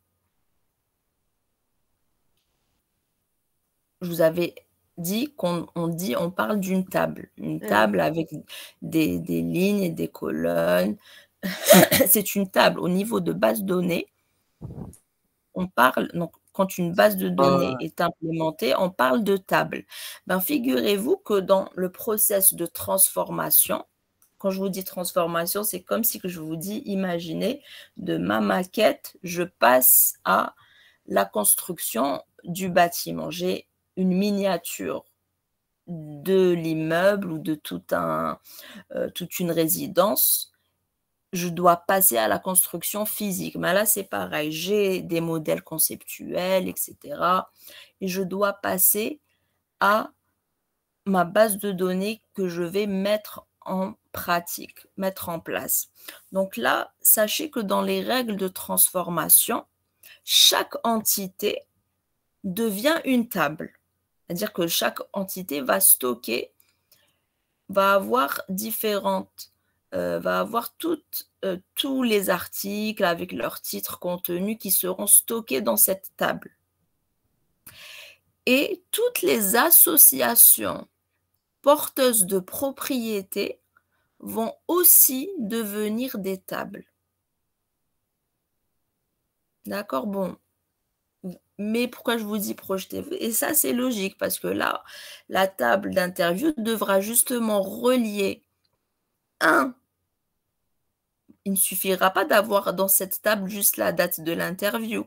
Je vous avais dit on parle d'une table. Une table avec des lignes et des colonnes. C'est une table. Au niveau de base de données, on parle, donc quand une base de données est implémentée, on parle de table. Ben, figurez-vous que dans le process de transformation, Quand je vous dis transformation, c'est comme si que je vous dis, imaginez, de ma maquette, je passe à la construction du bâtiment. J'ai une miniature de l'immeuble ou de toute une résidence. Je dois passer à la construction physique. Mais là, c'est pareil. J'ai des modèles conceptuels, etc. Et je dois passer à ma base de données que je vais mettre en pratique, mettre en place. Donc là, sachez que dans les règles de transformation, chaque entité devient une table. C'est-à-dire que chaque entité va stocker, va avoir va avoir tous les articles avec leurs titres contenus qui seront stockés dans cette table. Et toutes les associations porteuses de propriétés vont aussi devenir des tables. D'accord? Bon. Mais pourquoi je vous dis projetez-vous? Et ça, c'est logique parce que là, la table d'interview devra justement relier il ne suffira pas d'avoir dans cette table juste la date de l'interview.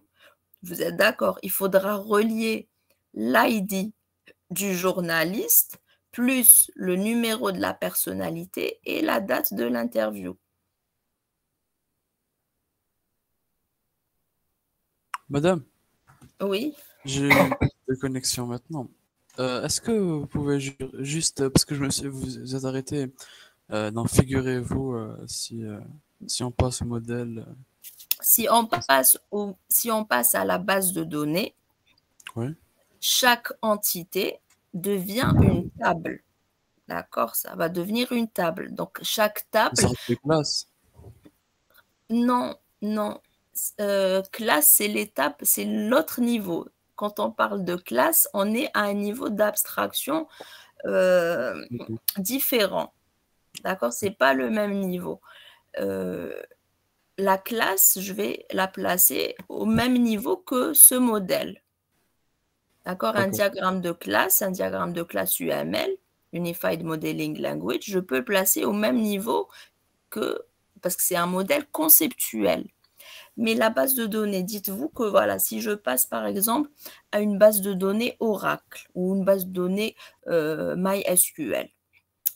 Vous êtes d'accord? Il faudra relier l'ID du journaliste plus le numéro de la personnalité et la date de l'interview. Madame, Oui. j'ai une connexion maintenant. Est-ce que vous pouvez juste, parce que vous êtes arrêté, d'en figurez-vous si on passe au modèle. Si on passe à la base de données, Oui. chaque entité devient une table. D'accord? Ça va devenir une table. Donc, chaque table... Une sorte de classe. Non. Classe, c'est l'étape, c'est l'autre niveau. Quand on parle de classe, on est à un niveau d'abstraction différent. D'accord? C'est pas le même niveau. La classe, je vais la placer au même niveau que ce modèle. D'accord? Un diagramme de classe UML, Unified Modeling Language, je peux le placer au même niveau parce que c'est un modèle conceptuel. Mais la base de données, dites-vous que voilà, si je passe par exemple à une base de données Oracle ou une base de données MySQL,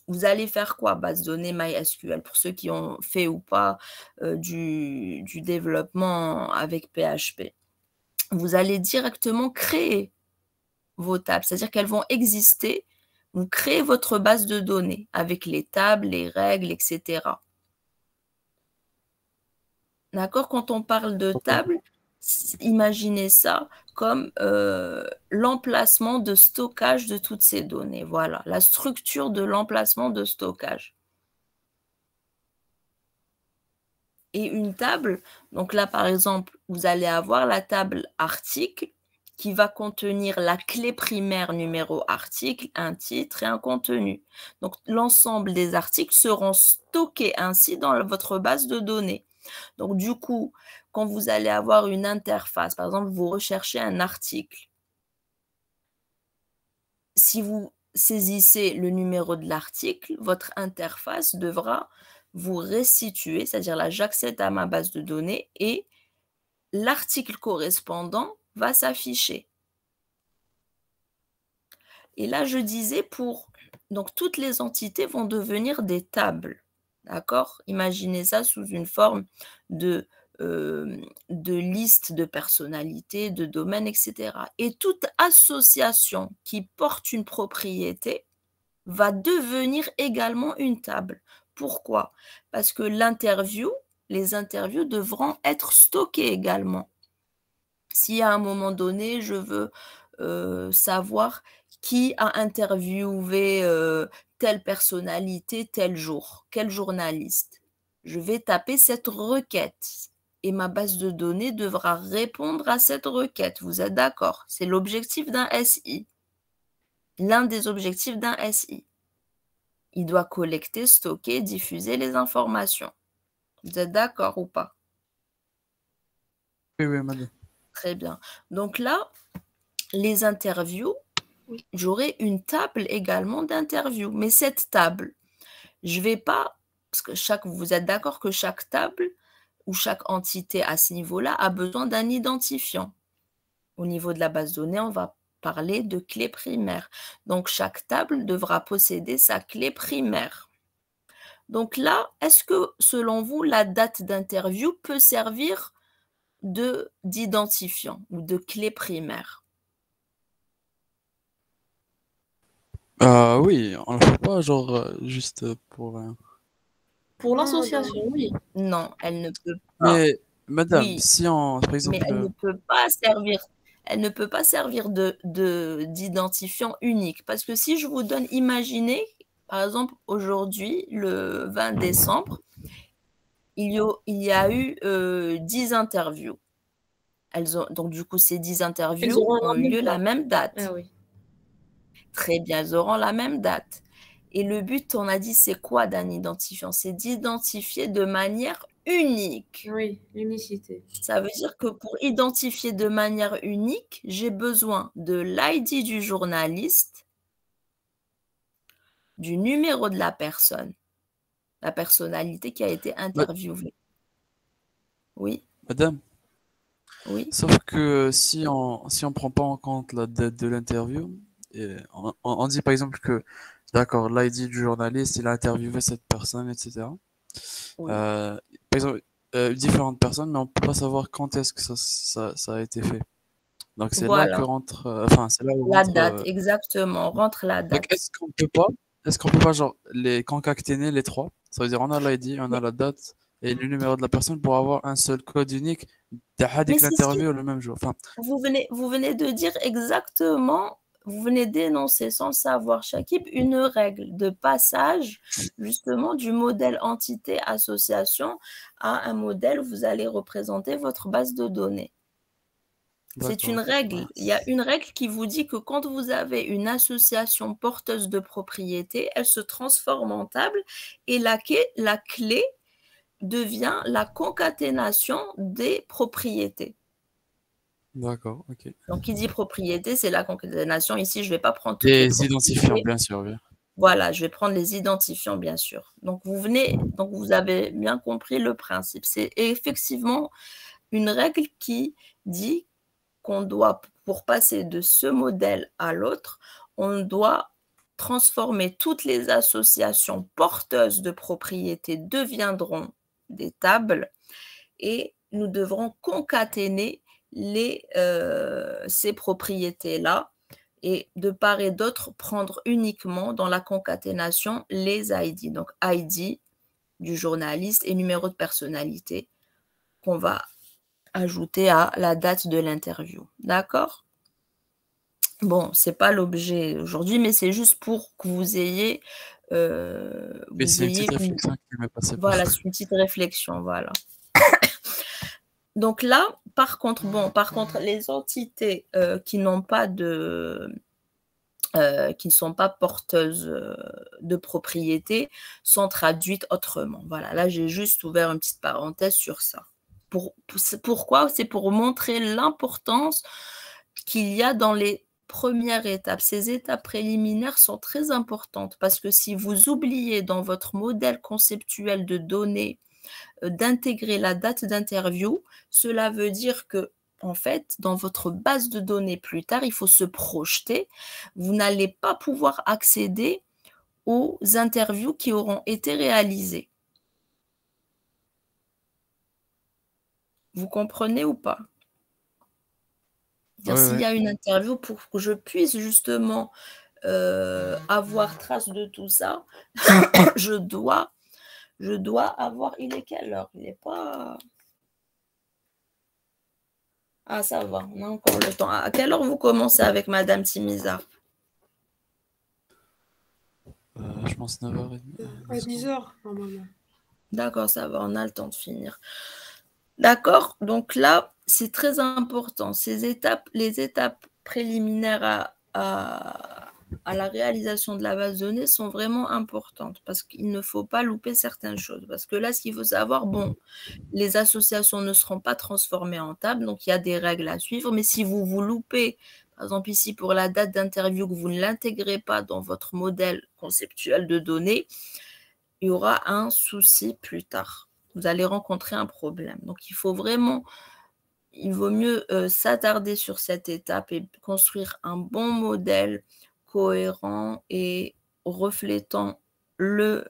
vous allez faire quoi, base de données MySQL? Pour ceux qui ont fait ou pas du développement avec PHP, vous allez directement créer vos tables, c'est-à-dire qu'elles vont exister. Vous créez votre base de données avec les tables, les règles, etc. D'accord? Quand on parle de table, imaginez ça comme l'emplacement de stockage de toutes ces données. Voilà, la structure de l'emplacement de stockage. Et une table, donc là par exemple, vous allez avoir la table article qui va contenir la clé primaire numéro article, un titre et un contenu. Donc l'ensemble des articles seront stockés ainsi dans votre base de données. Donc, du coup, quand vous allez avoir une interface, par exemple, vous recherchez un article, si vous saisissez le numéro de l'article, votre interface devra vous restituer, c'est-à-dire là, j'accède à ma base de données et l'article correspondant va s'afficher. Et là, je disais donc, toutes les entités vont devenir des tables. D'accord? Imaginez ça sous une forme de liste de personnalités, de domaines, etc. Et toute association qui porte une propriété va devenir également une table. Pourquoi? Parce que les interviews devront être stockées également. Si à un moment donné, je veux savoir qui a interviewé telle personnalité tel jour, quel journaliste. Je vais taper cette requête et ma base de données devra répondre à cette requête. Vous êtes d'accord? C'est l'objectif d'un SI. L'un des objectifs d'un SI. Il doit collecter, stocker, diffuser les informations. Vous êtes d'accord ou pas? Oui, madame. Très bien. Donc là, les interviews, j'aurai une table également d'interviews. Mais cette table, je ne vais pas Parce que vous êtes d'accord que chaque table ou chaque entité à ce niveau-là a besoin d'un identifiant. Au niveau de la base de données, on va parler de clé primaire. Donc, chaque table devra posséder sa clé primaire. Donc là, est-ce que, selon vous, la date d'interview peut servir d'identifiant ou de clé primaire? Oui, on le fait pas genre juste pour. Pour Non, l'association, oui. non, elle ne peut pas. Mais madame, Oui, si on, par mais exemple, elle ne peut pas servir d'identifiant unique. Parce que si je vous donne, imaginez, par exemple, aujourd'hui, le 20 décembre, il y a eu 10 interviews. Donc, du coup, ces 10 Elles interviews auront ont la eu même lieu la date. même date. Ah oui. Très bien, elles auront la même date. Et le but, on a dit, c'est quoi d'un identifiant? C'est d'identifier de manière unique. Oui, l'unicité. Ça veut dire que pour identifier de manière unique, j'ai besoin de l'ID du journaliste, du numéro de la personne, la personnalité qui a été interviewée. Oui, madame, oui. sauf que si on prend pas en compte la date de l'interview, et on dit par exemple que, d'accord, l'ID du journaliste, il a interviewé cette personne, etc. Oui. Par exemple, différentes personnes, mais on peut pas savoir quand est-ce que ça a été fait. Donc c'est là que Voilà, rentre, enfin c'est là où la rentre. date, exactement, rentre la Donc date. est-ce qu'on peut pas genre les concaténer les trois? Ça veut dire on a l'ID, on a Mais, la date et le numéro de la personne pour avoir un seul code unique mais d'hadik c'est ce l'interview le même jour. Enfin, vous venez de dire exactement, vous venez d'énoncer sans le savoir, Shakib, une règle de passage justement du modèle entité-association à un modèle où vous allez représenter votre base de données. C'est une d'accord. règle. Il y a une règle qui vous dit que quand vous avez une association porteuse de propriété, elle se transforme en table et la clé devient la concaténation des propriétés. D'accord, ok. Donc, qui dit propriété, c'est la concaténation. Ici, je ne vais pas prendre toutes les Des identifiants, propriétés. bien sûr, bien. Voilà, je vais prendre les identifiants, bien sûr. Donc, vous avez bien compris le principe. C'est effectivement une règle qui dit qu'on doit, pour passer de ce modèle à l'autre, on doit transformer toutes les associations porteuses de propriétés deviendront des tables et nous devrons concaténer ces propriétés-là et de part et d'autre prendre uniquement dans la concaténation les ID. Donc ID du journaliste et numéro de personnalité qu'on va ajouter à la date de l'interview. D'accord? Bon, ce n'est pas l'objet aujourd'hui, mais c'est juste pour que vous ayez, Mais c'est une petite réflexion qui m'est passée par. voilà, c'est une petite réflexion, voilà. Donc là, par contre, les entités qui n'ont pas qui ne sont pas porteuses de propriété sont traduites autrement. Voilà, là, j'ai juste ouvert une petite parenthèse sur ça. Pourquoi? C'est pour montrer l'importance qu'il y a dans les premières étapes. Ces étapes préliminaires sont très importantes parce que si vous oubliez dans votre modèle conceptuel de données d'intégrer la date d'interview, cela veut dire que en fait, dans votre base de données plus tard, il faut se projeter. Vous n'allez pas pouvoir accéder aux interviews qui auront été réalisées. Vous comprenez ou pas? Ouais, S'il y ouais. a une interview pour que je puisse justement avoir trace de tout ça, je dois avoir. Il est quelle heure? Il n'est pas. Ah, ça va, on a encore le temps. À quelle heure vous commencez avec Madame Timizar? Je pense 9h30. À 10h, normalement. D'accord, ça va, on a le temps de finir. D'accord, donc là, c'est très important. Les étapes préliminaires à la réalisation de la base de données sont vraiment importantes parce qu'il ne faut pas louper certaines choses. Parce que là, ce qu'il faut savoir, les associations ne seront pas transformées en table, donc il y a des règles à suivre. Mais si vous loupez, par exemple ici pour la date d'interview, que vous ne l'intégrez pas dans votre modèle conceptuel de données, il y aura un souci plus tard. Vous allez rencontrer un problème. Donc, il vaut mieux s'attarder sur cette étape et construire un bon modèle cohérent et reflétant le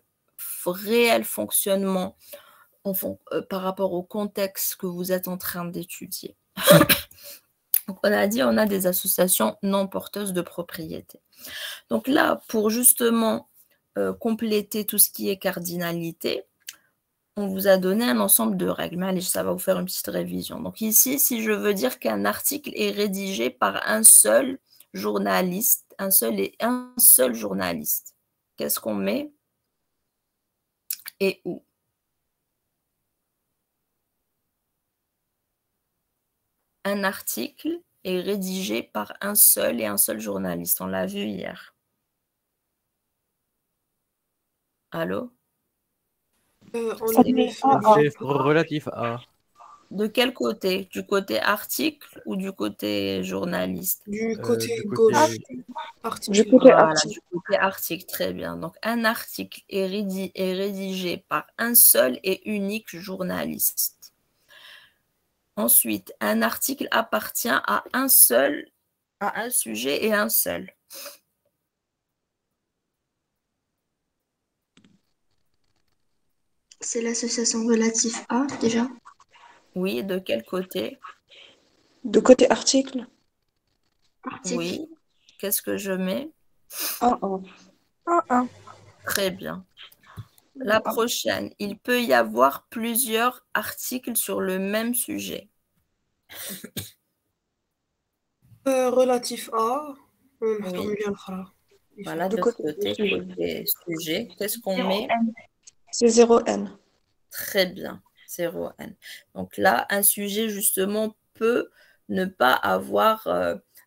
réel fonctionnement par rapport au contexte que vous êtes en train d'étudier. Donc, on a dit, on a des associations non porteuses de propriété. Donc là, pour justement compléter tout ce qui est cardinalité, on vous a donné un ensemble de règles. Mais allez, ça va vous faire une petite révision. Donc ici, si je veux dire qu'un article est rédigé par un seul journaliste, un seul journaliste, qu'est-ce qu'on met et où? Un article est rédigé par un seul journaliste. On l'a vu hier. Allô? C'est relatif à. De quel côté? Du côté article ou du côté journaliste? Du côté du gauche. côté- Article. Voilà, du côté article, très bien. Donc, un article est rédigé par un seul et unique journaliste. Ensuite, un article appartient à un sujet et un seul. C'est l'association relative à, déjà. Oui, de quel côté? De côté article, Article. Oui. Qu'est-ce que je mets? 1-1. Très bien. La prochaine, il peut y avoir plusieurs articles sur le même sujet. Relatif à. Oui. Voilà, De de côté côté sujet. Qu'est-ce qu'on met? C'est 0N. Très bien, 0N. Donc là, un sujet, justement, peut ne pas avoir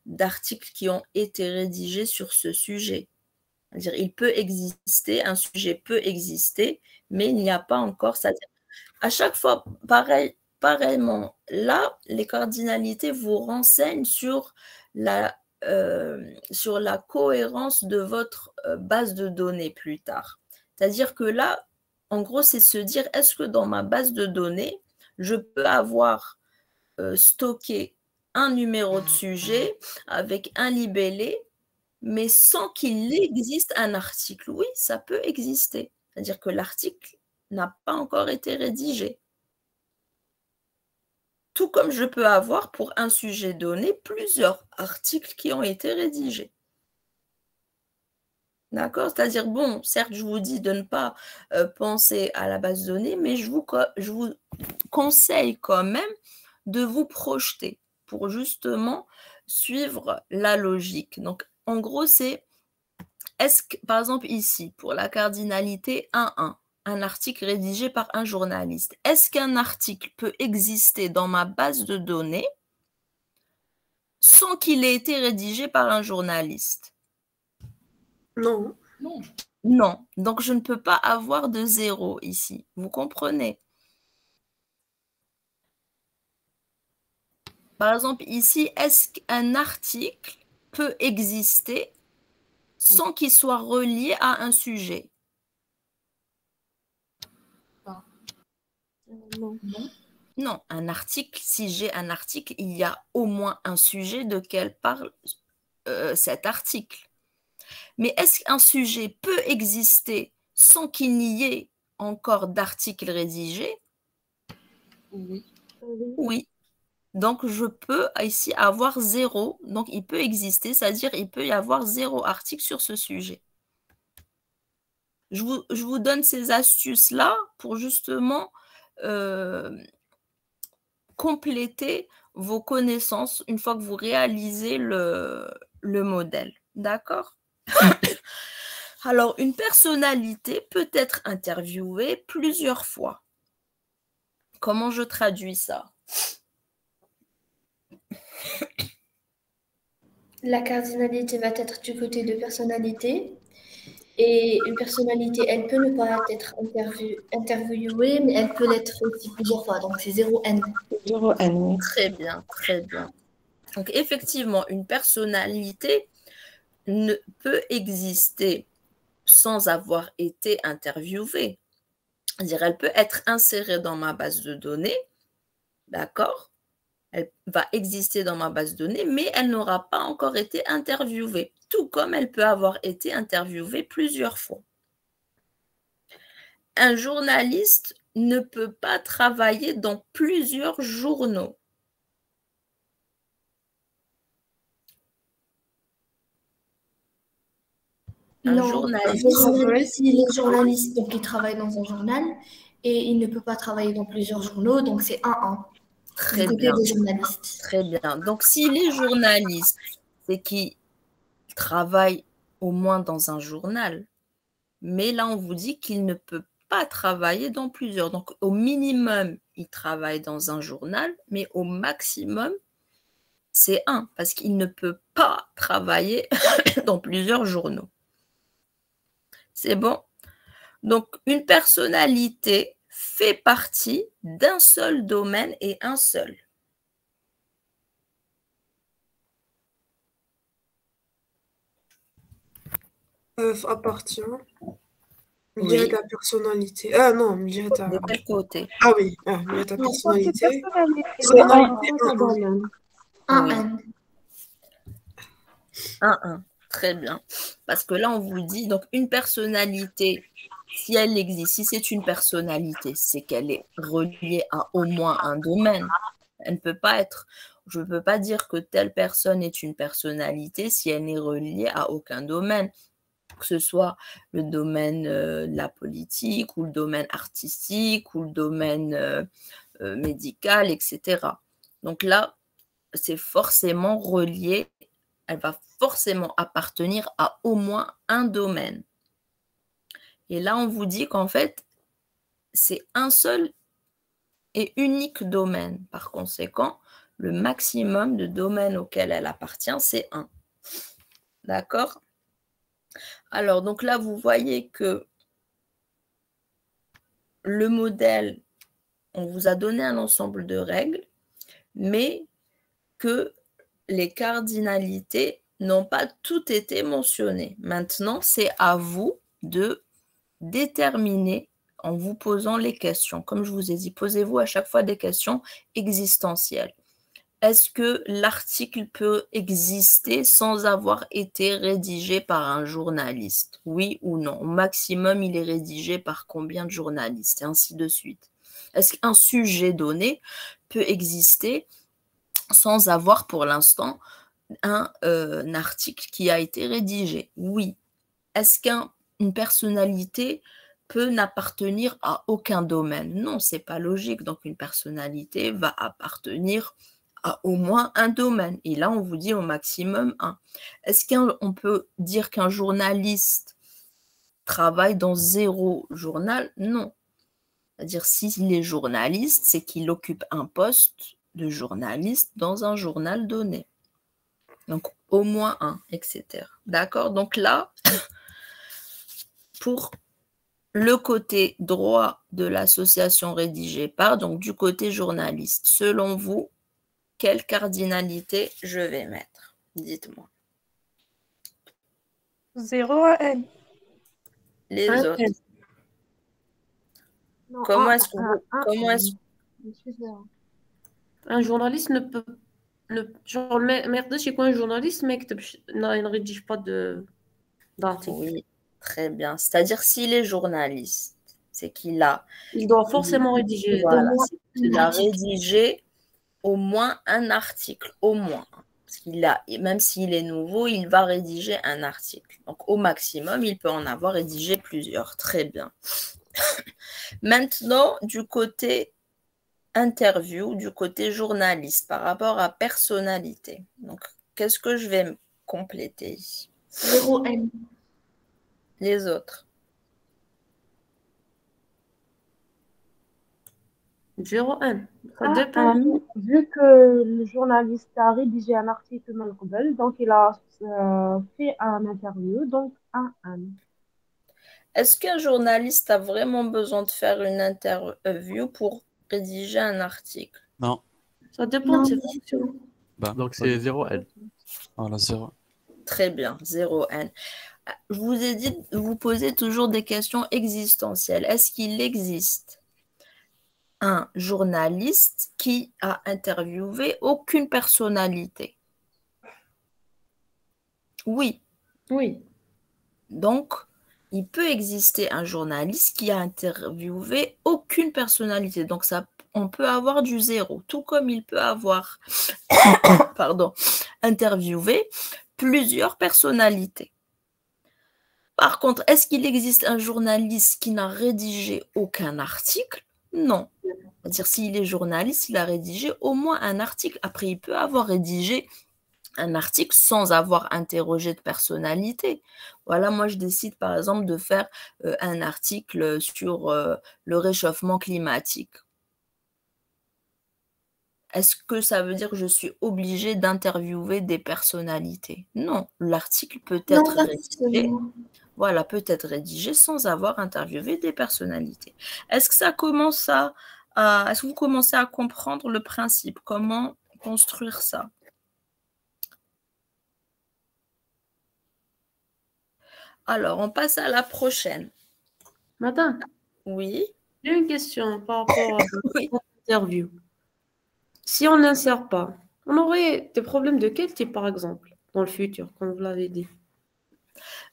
d'articles qui ont été rédigés sur ce sujet. C'est-à-dire, il peut exister, un sujet peut exister, mais il n'y a pas encore, c'est-à-dire, à chaque fois, pareillement, là, les cardinalités vous renseignent sur la cohérence de votre base de données plus tard. C'est-à-dire que là, en gros, c'est se dire, est-ce que dans ma base de données, je peux avoir stocké un numéro de sujet avec un libellé, mais sans qu'il existe un article? Oui, ça peut exister. C'est-à-dire que l'article n'a pas encore été rédigé. Tout comme je peux avoir pour un sujet donné plusieurs articles qui ont été rédigés. D'accord? C'est-à-dire, bon, certes, je vous dis de ne pas penser à la base de données, mais je vous conseille quand même de vous projeter pour justement suivre la logique. Donc, en gros, c'est, est-ce que, par exemple, ici, pour la cardinalité 1-1, un article rédigé par un journaliste, est-ce qu'un article peut exister dans ma base de données sans qu'il ait été rédigé par un journaliste? Non. Non, donc je ne peux pas avoir de 0 ici. Vous comprenez? Par exemple, ici, est-ce qu'un article peut exister sans qu'il soit relié à un sujet? Non, un article, si j'ai un article, il y a au moins un sujet de quel parle cet article. Mais est-ce qu'un sujet peut exister sans qu'il n'y ait encore d'article rédigé? Oui. Donc, je peux ici avoir 0. Donc, il peut exister, c'est-à-dire il peut y avoir 0 article sur ce sujet. Je vous donne ces astuces-là pour justement compléter vos connaissances une fois que vous réalisez le modèle. D'accord? Alors, une personnalité peut être interviewée plusieurs fois. Comment je traduis ça? La cardinalité va être du côté de personnalité. Et une personnalité, elle peut ne pas être interviewée, mais elle peut l'être aussi plusieurs fois. Donc, c'est 0N. 0N, oui. Très bien, très bien. Donc, effectivement, une personnalité ne peut exister sans avoir été interviewée. C'est-à-dire, elle peut être insérée dans ma base de données, d'accord? Elle va exister dans ma base de données, mais elle n'aura pas encore été interviewée, tout comme elle peut avoir été interviewée plusieurs fois. Un journaliste ne peut pas travailler dans plusieurs journaux. Un Non, journaliste. il est journaliste, donc il travaille dans un journal et il ne peut pas travailler dans plusieurs journaux, donc c'est 1-1 du Très côté bien, des journalistes. très bien. Donc, s'il est journaliste, c'est qu'il travaille au moins dans un journal. Mais là, on vous dit qu'il ne peut pas travailler dans plusieurs. Donc, au minimum, il travaille dans un journal, mais au maximum, c'est 1, parce qu'il ne peut pas travailler dans plusieurs journaux. C'est bon? Donc, une personnalité fait partie d'un seul domaine et un seul. Appartient. Je Oui. dirais ta personnalité. Ah non, je dirais ta. De quel côté? Ah oui, je dirais ta personnalité. Personnalité, Personnalité, 1-1. 1-1. Très bien. Parce que là, on vous dit, donc, une personnalité, si elle existe, si c'est une personnalité, c'est qu'elle est reliée à au moins un domaine. Elle ne peut pas être, je ne peux pas dire que telle personne est une personnalité si elle n'est reliée à aucun domaine, que ce soit le domaine de la politique ou le domaine artistique ou le domaine médical, etc. Donc là, c'est forcément relié, elle va forcément appartenir à au moins un domaine. Et là, on vous dit qu'en fait, c'est un seul et unique domaine. Par conséquent, le maximum de domaines auxquels elle appartient, c'est 1. D'accord? Alors, donc là, vous voyez que le modèle, on vous a donné un ensemble de règles, mais que les cardinalités n'ont pas toutes été mentionnées. Maintenant, c'est à vous de déterminer en vous posant les questions. Comme je vous ai dit, posez-vous à chaque fois des questions existentielles. Est-ce que l'article peut exister sans avoir été rédigé par un journaliste? Oui ou non? Au maximum, il est rédigé par combien de journalistes? Et ainsi de suite. Est-ce qu'un sujet donné peut exister sans avoir pour l'instant un article qui a été rédigé? Oui. Est-ce qu'une personnalité peut n'appartenir à aucun domaine? Non, c'est pas logique. Donc, une personnalité va appartenir à au moins un domaine. Et là, on vous dit au maximum 1. Est-ce qu'on peut dire qu'un journaliste travaille dans 0 journal? Non. C'est-à-dire, s'il est journaliste, c'est qu'il occupe un poste de journaliste dans un journal donné. Donc, au moins 1, etc. D'accord? Donc là, pour le côté droit de l'association rédigée par, donc du côté journaliste, selon vous, quelle cardinalité je vais mettre? Dites-moi. 0 à N. Les Un autres. N. Non, Comment un, est-ce que un, vous... un, Comment N. est-ce... Je suis zéro. Un journaliste ne peut. Genre, merde, c'est quoi un journaliste, mec? Non, il ne rédige pas d'article. Oui, très bien. C'est-à-dire, s'il est journaliste, c'est qu'il a... Il doit forcément rédiger. Voilà, moins c'est qu'il un a article. rédigé au moins un article, au moins. Parce qu'il a, même s'il est nouveau, il va rédiger un article. Donc, au maximum, il peut en avoir rédigé plusieurs. Très bien. Maintenant, du côté interview, du côté journaliste, par rapport à personnalité. Donc, qu'est-ce que je vais compléter ici? 0 N. Les autres. 0 N. Ça Ah, dépend. vu que le journaliste a rédigé un article من قبل, donc il a fait un interview, donc un. Est-ce qu'un journaliste a vraiment besoin de faire une interview pour rédiger un article? Non. Ça dépend Non, de ses pas du fonctions. tout. Bah, Donc c'est 0 L. voilà, 0. Très bien, 0 N. Je vous ai dit, vous posez toujours des questions existentielles. Est-ce qu'il existe un journaliste qui a interviewé aucune personnalité? Oui. Oui. Donc, il peut exister un journaliste qui a interviewé aucune personnalité. Donc, ça, on peut avoir du zéro, tout comme il peut avoir pardon, interviewé plusieurs personnalités. Par contre, est-ce qu'il existe un journaliste qui n'a rédigé aucun article? Non. C'est-à-dire, s'il est journaliste, il a rédigé au moins un article. Après, il peut avoir rédigé un article sans avoir interrogé de personnalité. Voilà, moi, je décide, par exemple, de faire un article sur le réchauffement climatique. Est-ce que ça veut dire que je suis obligée d'interviewer des personnalités? Non, l'article peut Non, être pas rédigé. seulement. Voilà, peut être rédigé sans avoir interviewé des personnalités. Est-ce que ça commence est-ce que vous commencez à comprendre le principe? Comment construire ça? Alors, on passe à la prochaine. Madame, Oui. j'ai une question par rapport à Oui. l'interview. Si on n'insère pas, on aurait des problèmes de quel type, par exemple, dans le futur, comme vous l'avez dit?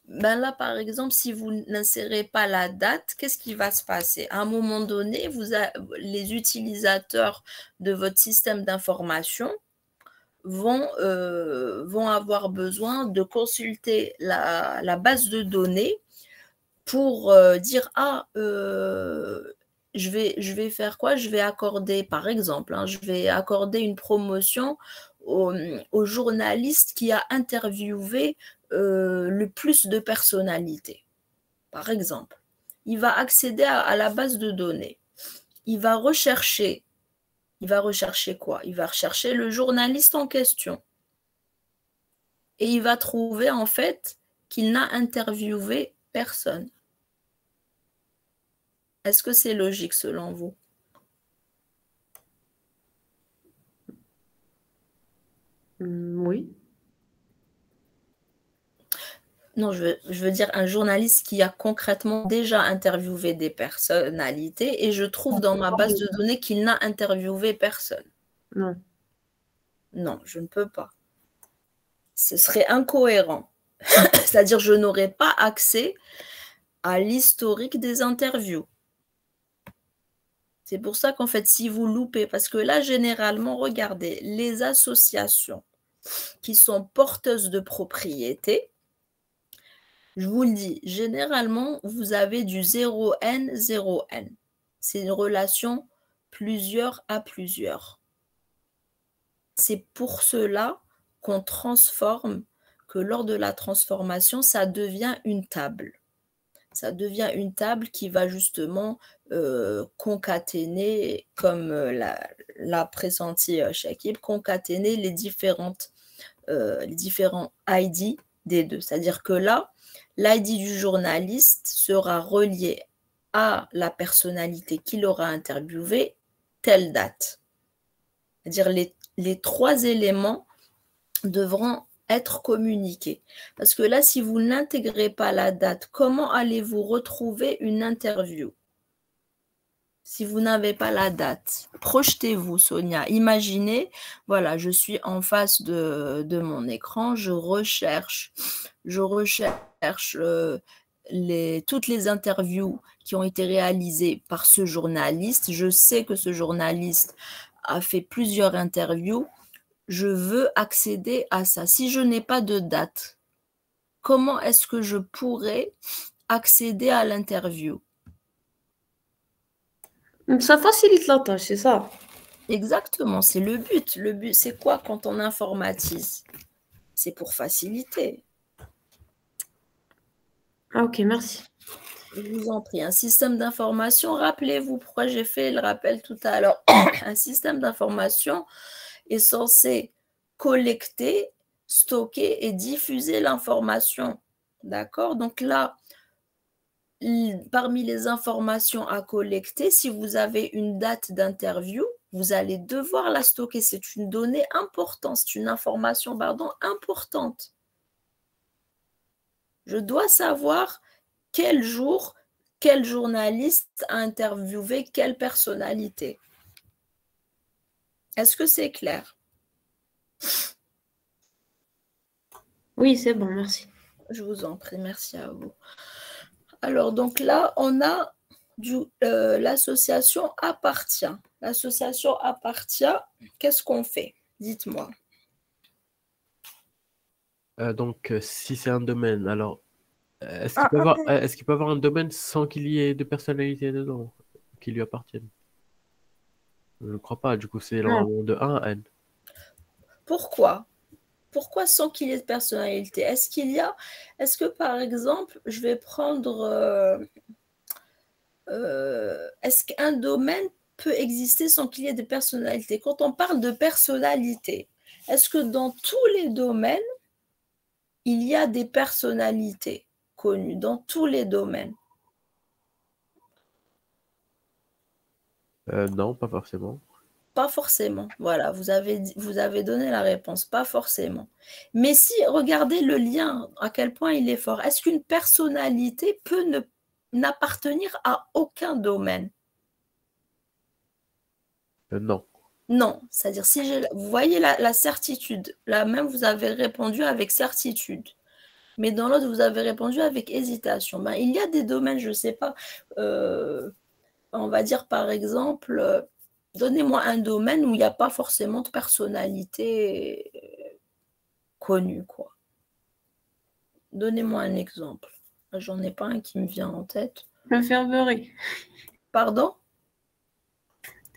Ben là, par exemple, si vous n'insérez pas la date, qu'est-ce qui va se passer? À un moment donné, les utilisateurs de votre système d'information vont avoir besoin de consulter la base de données pour dire, je vais faire quoi? Je vais accorder, par exemple, je vais accorder une promotion au journaliste qui a interviewé le plus de personnalités, par exemple. Il va accéder à la base de données. Il va rechercher quoi? Il va rechercher le journaliste en question. Et il va trouver, en fait, qu'il n'a interviewé personne. Est-ce que c'est logique selon vous? Oui. Non, je veux dire un journaliste qui a concrètement déjà interviewé des personnalités et je trouve dans ma base de données qu'il n'a interviewé personne. Non. Non, je ne peux pas. Ce serait incohérent. C'est-à-dire je n'aurais pas accès à l'historique des interviews. C'est pour ça qu'en fait, si vous loupez, parce que là, généralement, regardez, les associations qui sont porteuses de propriété, je vous le dis, généralement, vous avez du 0N, 0N. C'est une relation plusieurs à plusieurs. C'est pour cela qu'on transforme, que lors de la transformation, ça devient une table. Ça devient une table qui va justement concaténer, comme l'a pressenti Shakib, concaténer les différents ID des deux. C'est-à-dire que là, l'ID du journaliste sera relié à la personnalité qu'il aura interviewée telle date. C'est-à-dire les trois éléments devront être communiqués. Parce que là, si vous n'intégrez pas la date, comment allez-vous retrouver une interview? Si vous n'avez pas la date, projetez-vous, Sonia. Imaginez, voilà, je suis en face de mon écran, je recherche toutes les interviews qui ont été réalisées par ce journaliste. Je sais que ce journaliste a fait plusieurs interviews. Je veux accéder à ça. Si je n'ai pas de date, comment est-ce que je pourrais accéder à l'interview? Ça facilite la tâche, c'est ça? Exactement, c'est le but. Le but, c'est quoi quand on informatise? C'est pour faciliter. Ah, ok, merci. Je vous en prie. Un système d'information, rappelez-vous pourquoi j'ai fait le rappel tout à l'heure. Un système d'information est censé collecter, stocker et diffuser l'information. D'accord? Donc là, parmi les informations à collecter, si vous avez une date d'interview, vous allez devoir la stocker. C'est une donnée importante, c'est une information, importante. Je dois savoir quel jour, quel journaliste a interviewé quelle personnalité. Est-ce que c'est clair? Oui, c'est bon, merci. Je vous en prie, merci à vous. Alors, donc là, on a l'association appartient. L'association appartient, qu'est-ce qu'on fait? Dites-moi. Donc, si c'est un domaine, alors, est-ce Ah, qu'il peut avoir un domaine sans qu'il y ait de personnalité dedans qui lui appartiennent? Je ne crois pas, du coup, c'est Non. normalement de 1 à n. Pourquoi? Pourquoi sans qu'il y ait de personnalité? Est-ce que par exemple, je vais prendre, est-ce qu'un domaine peut exister sans qu'il y ait de personnalité? Quand on parle de personnalité, est-ce que dans tous les domaines, il y a des personnalités connues dans tous les domaines? Non, pas forcément. Pas forcément. Voilà, vous avez donné la réponse, pas forcément. Mais si, regardez le lien, à quel point il est fort. Est-ce qu'une personnalité peut n'appartenir à aucun domaine? Non. Non, c'est-à-dire, vous voyez la certitude. Là même, vous avez répondu avec certitude. Mais dans l'autre, vous avez répondu avec hésitation. Ben, il y a des domaines, je ne sais pas, on va dire par exemple, donnez-moi un domaine où il n'y a pas forcément de personnalité connue, quoi. Donnez-moi un exemple. J'en ai pas un qui me vient en tête. L'infirmerie. Pardon?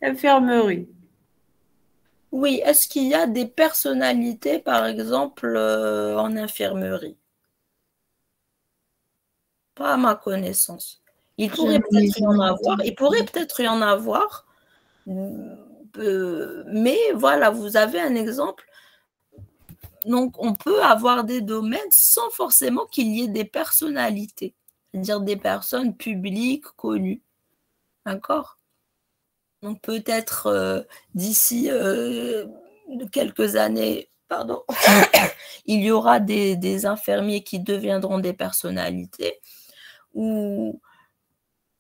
L'infirmerie. Oui, est-ce qu'il y a des personnalités, par exemple, en infirmerie? Pas à ma connaissance. Il pourrait peut-être y en avoir. Il pourrait peut-être y en avoir. Mais voilà, vous avez un exemple. Donc, on peut avoir des domaines sans forcément qu'il y ait des personnalités, c'est-à-dire des personnes publiques connues. D'accord? Donc, peut-être d'ici quelques années, pardon, il y aura des infirmiers qui deviendront des personnalités. Ou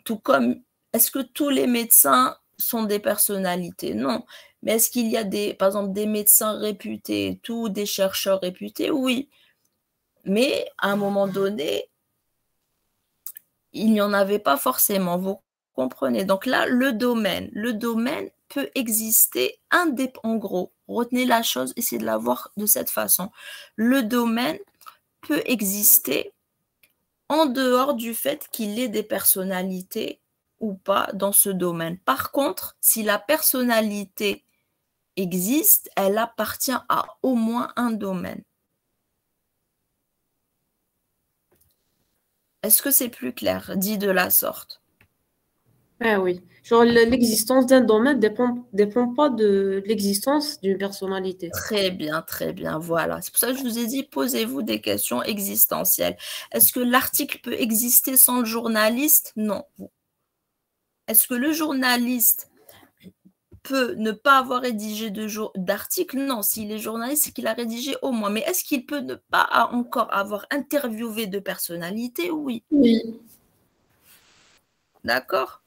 tout comme, est-ce que tous les médecins sont des personnalités? Non. Mais est-ce qu'il y a par exemple, des médecins réputés, tous des chercheurs réputés? Oui. Mais à un moment donné, il n'y en avait pas forcément. Vous comprenez? Donc là, le domaine peut exister en gros. Retenez la chose, essayez de la voir de cette façon. Le domaine peut exister en dehors du fait qu'il ait des personnalités ou pas dans ce domaine. Par contre, si la personnalité existe, elle appartient à au moins un domaine. Est-ce que c'est plus clair, dit de la sorte? Ah oui. Genre, l'existence d'un domaine dépend pas de l'existence d'une personnalité. Très bien, voilà. C'est pour ça que je vous ai dit, posez-vous des questions existentielles. Est-ce que l'article peut exister sans le journaliste? Non. Est-ce que le journaliste peut ne pas avoir rédigé d'article? Non. S'il est journaliste, c'est qu'il a rédigé au moins. Mais est-ce qu'il peut ne pas encore avoir interviewé de personnalités? Oui. Oui. D'accord.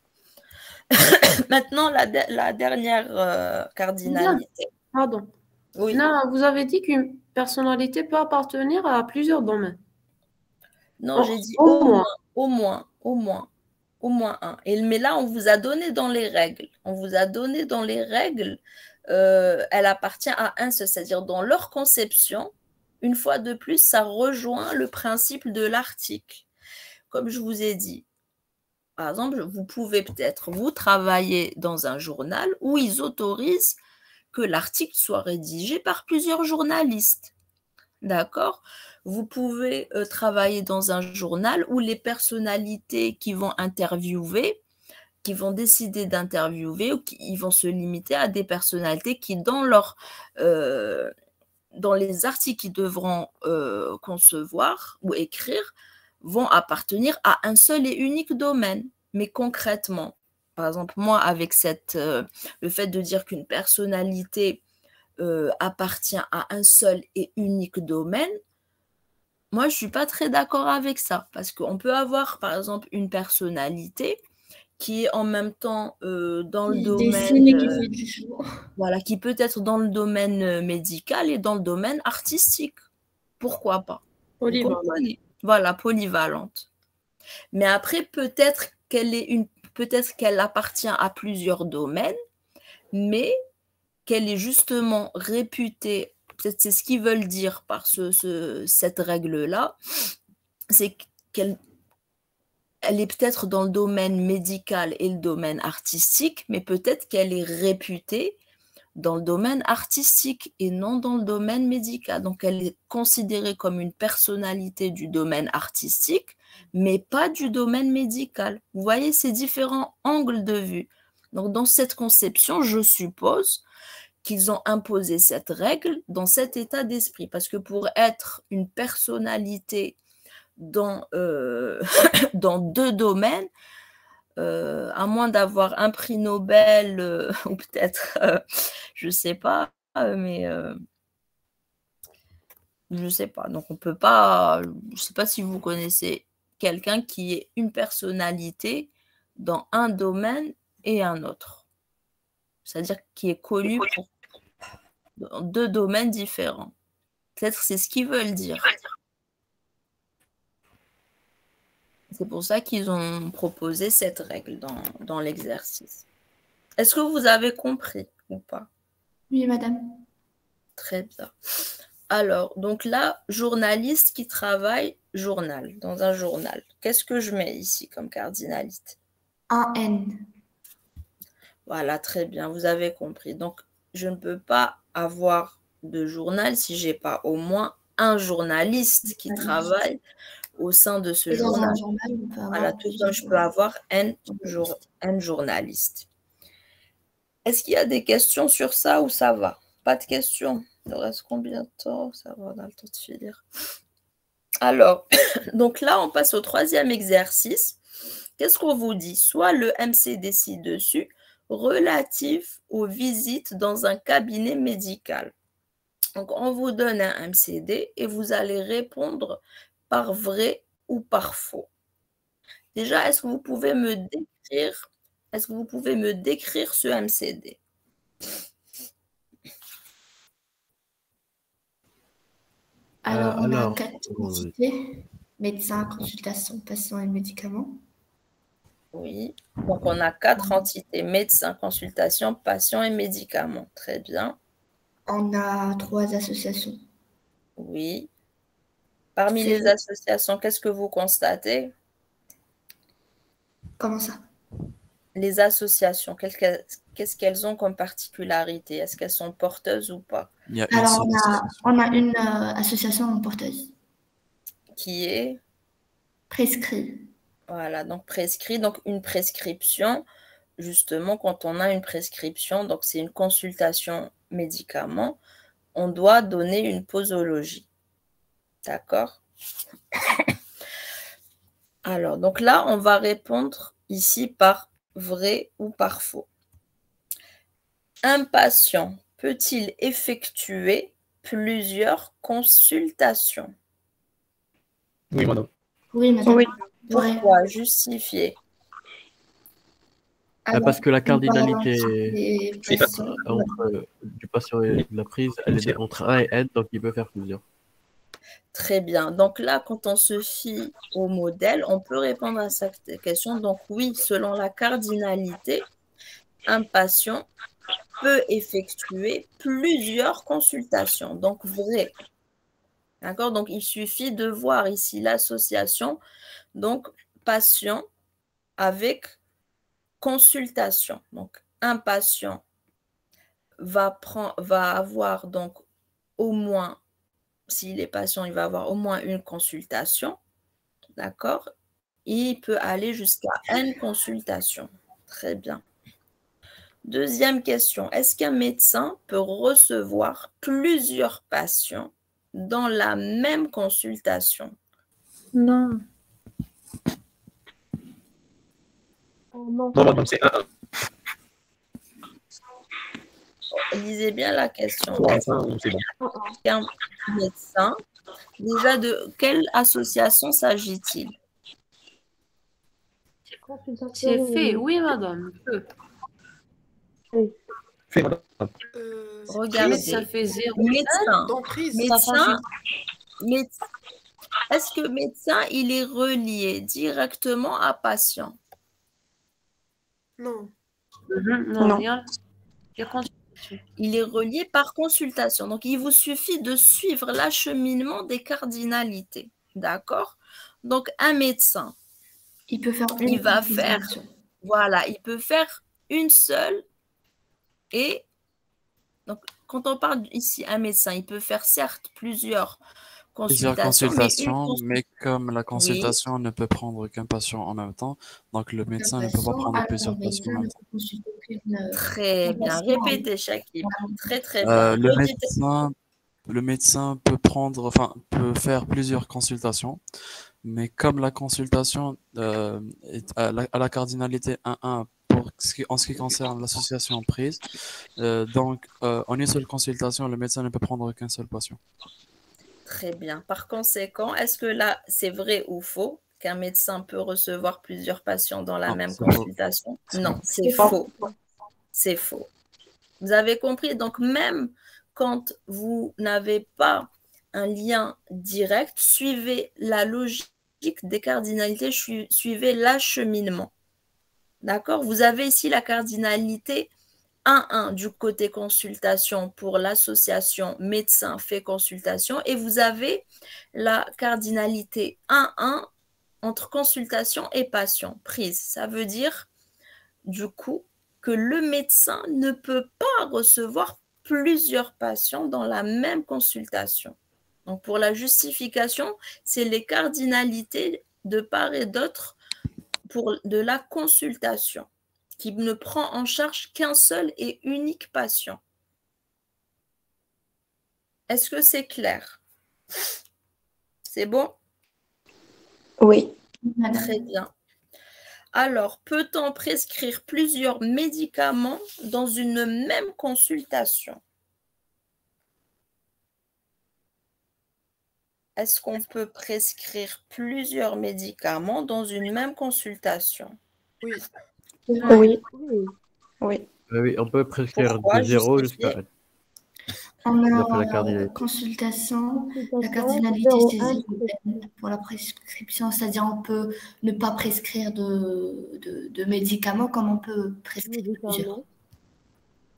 Maintenant, la dernière cardinalité. Pardon. Oui. Non, vous avez dit qu'une personnalité peut appartenir à plusieurs domaines. Non, j'ai dit au moins un. Mais là, on vous a donné dans les règles. Elle appartient à un seul, c'est-à-dire dans leur conception. Une fois de plus, ça rejoint le principe de l'article. Comme je vous ai dit, par exemple, vous pouvez peut-être, vous travailler dans un journal où ils autorisent que l'article soit rédigé par plusieurs journalistes. D'accord? Vous pouvez travailler dans un journal où les personnalités qui vont interviewer, qui vont décider d'interviewer, ou ils vont se limiter à des personnalités qui, dans les articles qu'ils devront concevoir ou écrire, vont appartenir à un seul et unique domaine. Mais concrètement, par exemple, moi, avec le fait de dire qu'une personnalité appartient à un seul et unique domaine, moi, je ne suis pas très d'accord avec ça parce qu'on peut avoir, par exemple, une personnalité qui est en même temps dans le Qui domaine, dessine et qui fait du jour. voilà, qui peut être dans le domaine médical et dans le domaine artistique. Pourquoi pas? Vous Polyvalente. comprenez? Voilà, polyvalente. Mais après, peut-être qu'elle appartient à plusieurs domaines, mais qu'elle est justement réputée, peut-être c'est ce qu'ils veulent dire par cette règle-là, c'est qu'elle est peut-être dans le domaine médical et le domaine artistique, mais peut-être qu'elle est réputée dans le domaine artistique et non dans le domaine médical. Donc, elle est considérée comme une personnalité du domaine artistique, mais pas du domaine médical. Vous voyez ces différents angles de vue. Donc, dans cette conception, je suppose qu'ils ont imposé cette règle dans cet état d'esprit. Parce que pour être une personnalité dans, dans deux domaines, à moins d'avoir un prix Nobel ou peut-être, je ne sais pas, mais je ne sais pas. Donc, on ne peut pas, je ne sais pas si vous connaissez quelqu'un qui est une personnalité dans un domaine et un autre. C'est-à-dire qui est connu pour dans deux domaines différents. Peut-être c'est ce qu'ils veulent dire. C'est pour ça qu'ils ont proposé cette règle dans l'exercice. Est-ce que vous avez compris ou pas? Oui, madame. Très bien. Alors, donc là, journaliste qui travaille journal, dans un journal. Qu'est-ce que je mets ici comme cardinalité? Un N. Voilà, très bien, vous avez compris. Donc, je ne peux pas avoir de journal si je n'ai pas au moins un journaliste qui travaille au sein de ce Et dans journal. un journal, on peut avoir Voilà, tout plusieurs comme je peux avoir N journalistes. Est-ce qu'il y a des questions sur ça ou ça va? Pas de questions. Il nous reste combien de temps? Ça va, on a le temps de finir. Alors, donc là, on passe au troisième exercice. Qu'est-ce qu'on vous dit? Soit le MCD ci-dessus, relatif aux visites dans un cabinet médical. Donc, on vous donne un MCD et vous allez répondre par vrai ou par faux. Déjà, est-ce que vous pouvez me décrire ce MCD? Alors, on a Alors, 4 entités. Médecin, consultation, patient et médicaments. Oui, donc on a 4 entités, médecin, consultation, patient et médicaments. Très bien. On a 3 associations. Oui. Parmi les associations, qu'est-ce que vous constatez? Comment ça? Les associations, qu'est-ce qu'elles ont comme particularité? Est-ce qu'elles sont porteuses ou pas? Alors, on a une association porteuse. Qui est? Prescrit. Voilà, donc prescrit, donc une prescription. Justement, quand on a une prescription, donc c'est une consultation médicament, on doit donner une posologie. D'accord? Alors, donc là, on va répondre ici par vrai ou par faux. Un patient peut-il effectuer plusieurs consultations? Oui, madame. Oui, madame. Oui. Pourquoi? Justifier. Parce que la cardinalité entre du patient et de la prise, elle est entre 1 et N, donc il peut faire plusieurs. Très bien. Donc là, quand on se fie au modèle, on peut répondre à cette question. Donc oui, selon la cardinalité, un patient peut effectuer plusieurs consultations. Donc vrai. D'accord? Donc il suffit de voir ici l'association. Donc patient avec consultation. Donc un patient va avoir donc au moins, s'il est patient, il va avoir au moins une consultation, d'accord? Il peut aller jusqu'à N consultations. Très bien. Deuxième question, est-ce qu'un médecin peut recevoir plusieurs patients dans la même consultation? Non. Non. Non, madame, c'est 1. Lisez bien la question. C'est bon. Un médecin Déjà, de quelle association s'agit-il? Consultation. C'est fait, oui, madame. Fait, madame. Regardez. Ça fait 0. Médecin. Dans prise. Médecin. Est-ce que médecin, il est relié directement à patient? Non. Non, il y a consultation. Il est relié par consultation. Donc, il vous suffit de suivre l'acheminement des cardinalités. D'accord? Donc, un médecin, Il peut faire il une va faire, consultation. voilà, il peut faire une seule. Et donc, quand on parle ici, un médecin, il peut faire certes plusieurs Plusieurs consultations, consultations, mais comme la consultation ne peut prendre qu'un patient en même temps, donc le médecin ne peut pas prendre plusieurs patients en même temps. Très bien. Répétez, Shakib. Très, très bien. Le médecin peut prendre, enfin, peut faire plusieurs consultations, mais comme la consultation est à la cardinalité 1-1 en ce qui concerne l'association prise, donc en une seule consultation, le médecin ne peut prendre qu'un seul patient. Très bien. Par conséquent, est-ce que là, c'est vrai ou faux qu'un médecin peut recevoir plusieurs patients dans la Non, même c'est consultation? Non, c'est faux. C'est faux. Vous avez compris? Donc, même quand vous n'avez pas un lien direct, suivez la logique des cardinalités, suivez l'acheminement. D'accord? Vous avez ici la cardinalité 1-1 du côté consultation pour l'association médecin fait consultation et vous avez la cardinalité 1-1 entre consultation et patient prise. Ça veut dire du coup que le médecin ne peut pas recevoir plusieurs patients dans la même consultation. Donc pour la justification, c'est les cardinalités de part et d'autre de la consultation qui ne prend en charge qu'un seul et unique patient. Est-ce que c'est clair? C'est bon? Oui. Très bien. Alors, peut-on prescrire plusieurs médicaments dans une même consultation? Est-ce qu'on peut prescrire plusieurs médicaments dans une même consultation? Oui. Oui. Oui. Oui, on peut prescrire Pourquoi de 0 justifier? jusqu'à 1. On On a appelle la cardinalité. consultation, la cardinalité, c'est 0 pour la prescription, c'est-à-dire on peut ne pas prescrire de médicaments comme on peut prescrire plusieurs.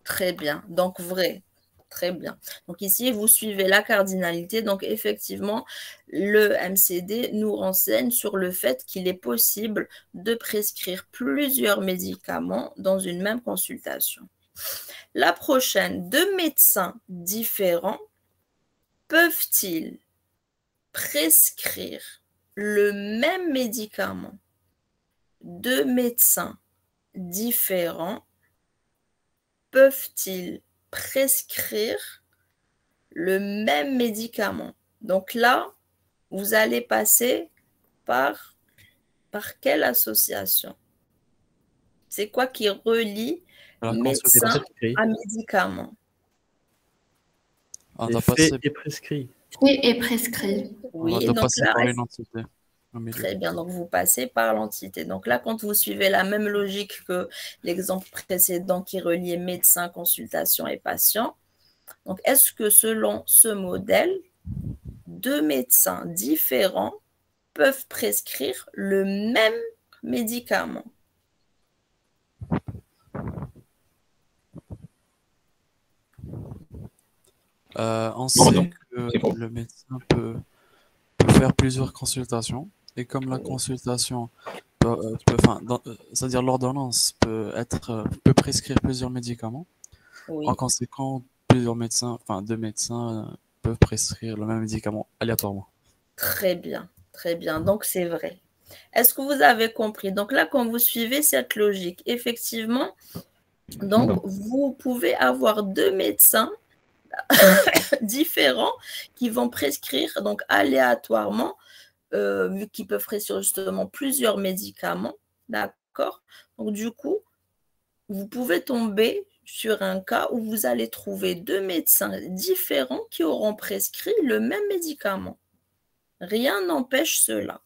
Très bien, donc vrai. Très bien. Donc ici, vous suivez la cardinalité. Donc effectivement, le MCD nous renseigne sur le fait qu'il est possible de prescrire plusieurs médicaments dans une même consultation. La prochaine, deux médecins différents peuvent-ils prescrire le même médicament? Deux médecins différents peuvent-ils prescrire le même médicament? Donc là, vous allez passer par quelle association? C'est quoi qui relie médecin à médicament? C'est fait et prescrit. Fait et prescrit. Oui, donc là, très bien, donc vous passez par l'entité. Donc là, quand vous suivez la même logique que l'exemple précédent qui reliait médecin, consultation et patient, donc est-ce que selon ce modèle, deux médecins différents peuvent prescrire le même médicament? On sait que le médecin peut faire plusieurs consultations et comme la consultation c'est-à-dire l'ordonnance peut prescrire plusieurs médicaments. Oui. En conséquence, plusieurs médecins, deux médecins peuvent prescrire le même médicament aléatoirement. Très bien, très bien. Donc c'est vrai. Est-ce que vous avez compris? Donc là, quand vous suivez cette logique, effectivement, donc vous pouvez avoir deux médecins différents qui vont prescrire donc aléatoirement, vu qu'ils peuvent prescrire justement plusieurs médicaments, d'accord? Donc du coup, vous pouvez tomber sur un cas où vous allez trouver deux médecins différents qui auront prescrit le même médicament. Rien n'empêche cela.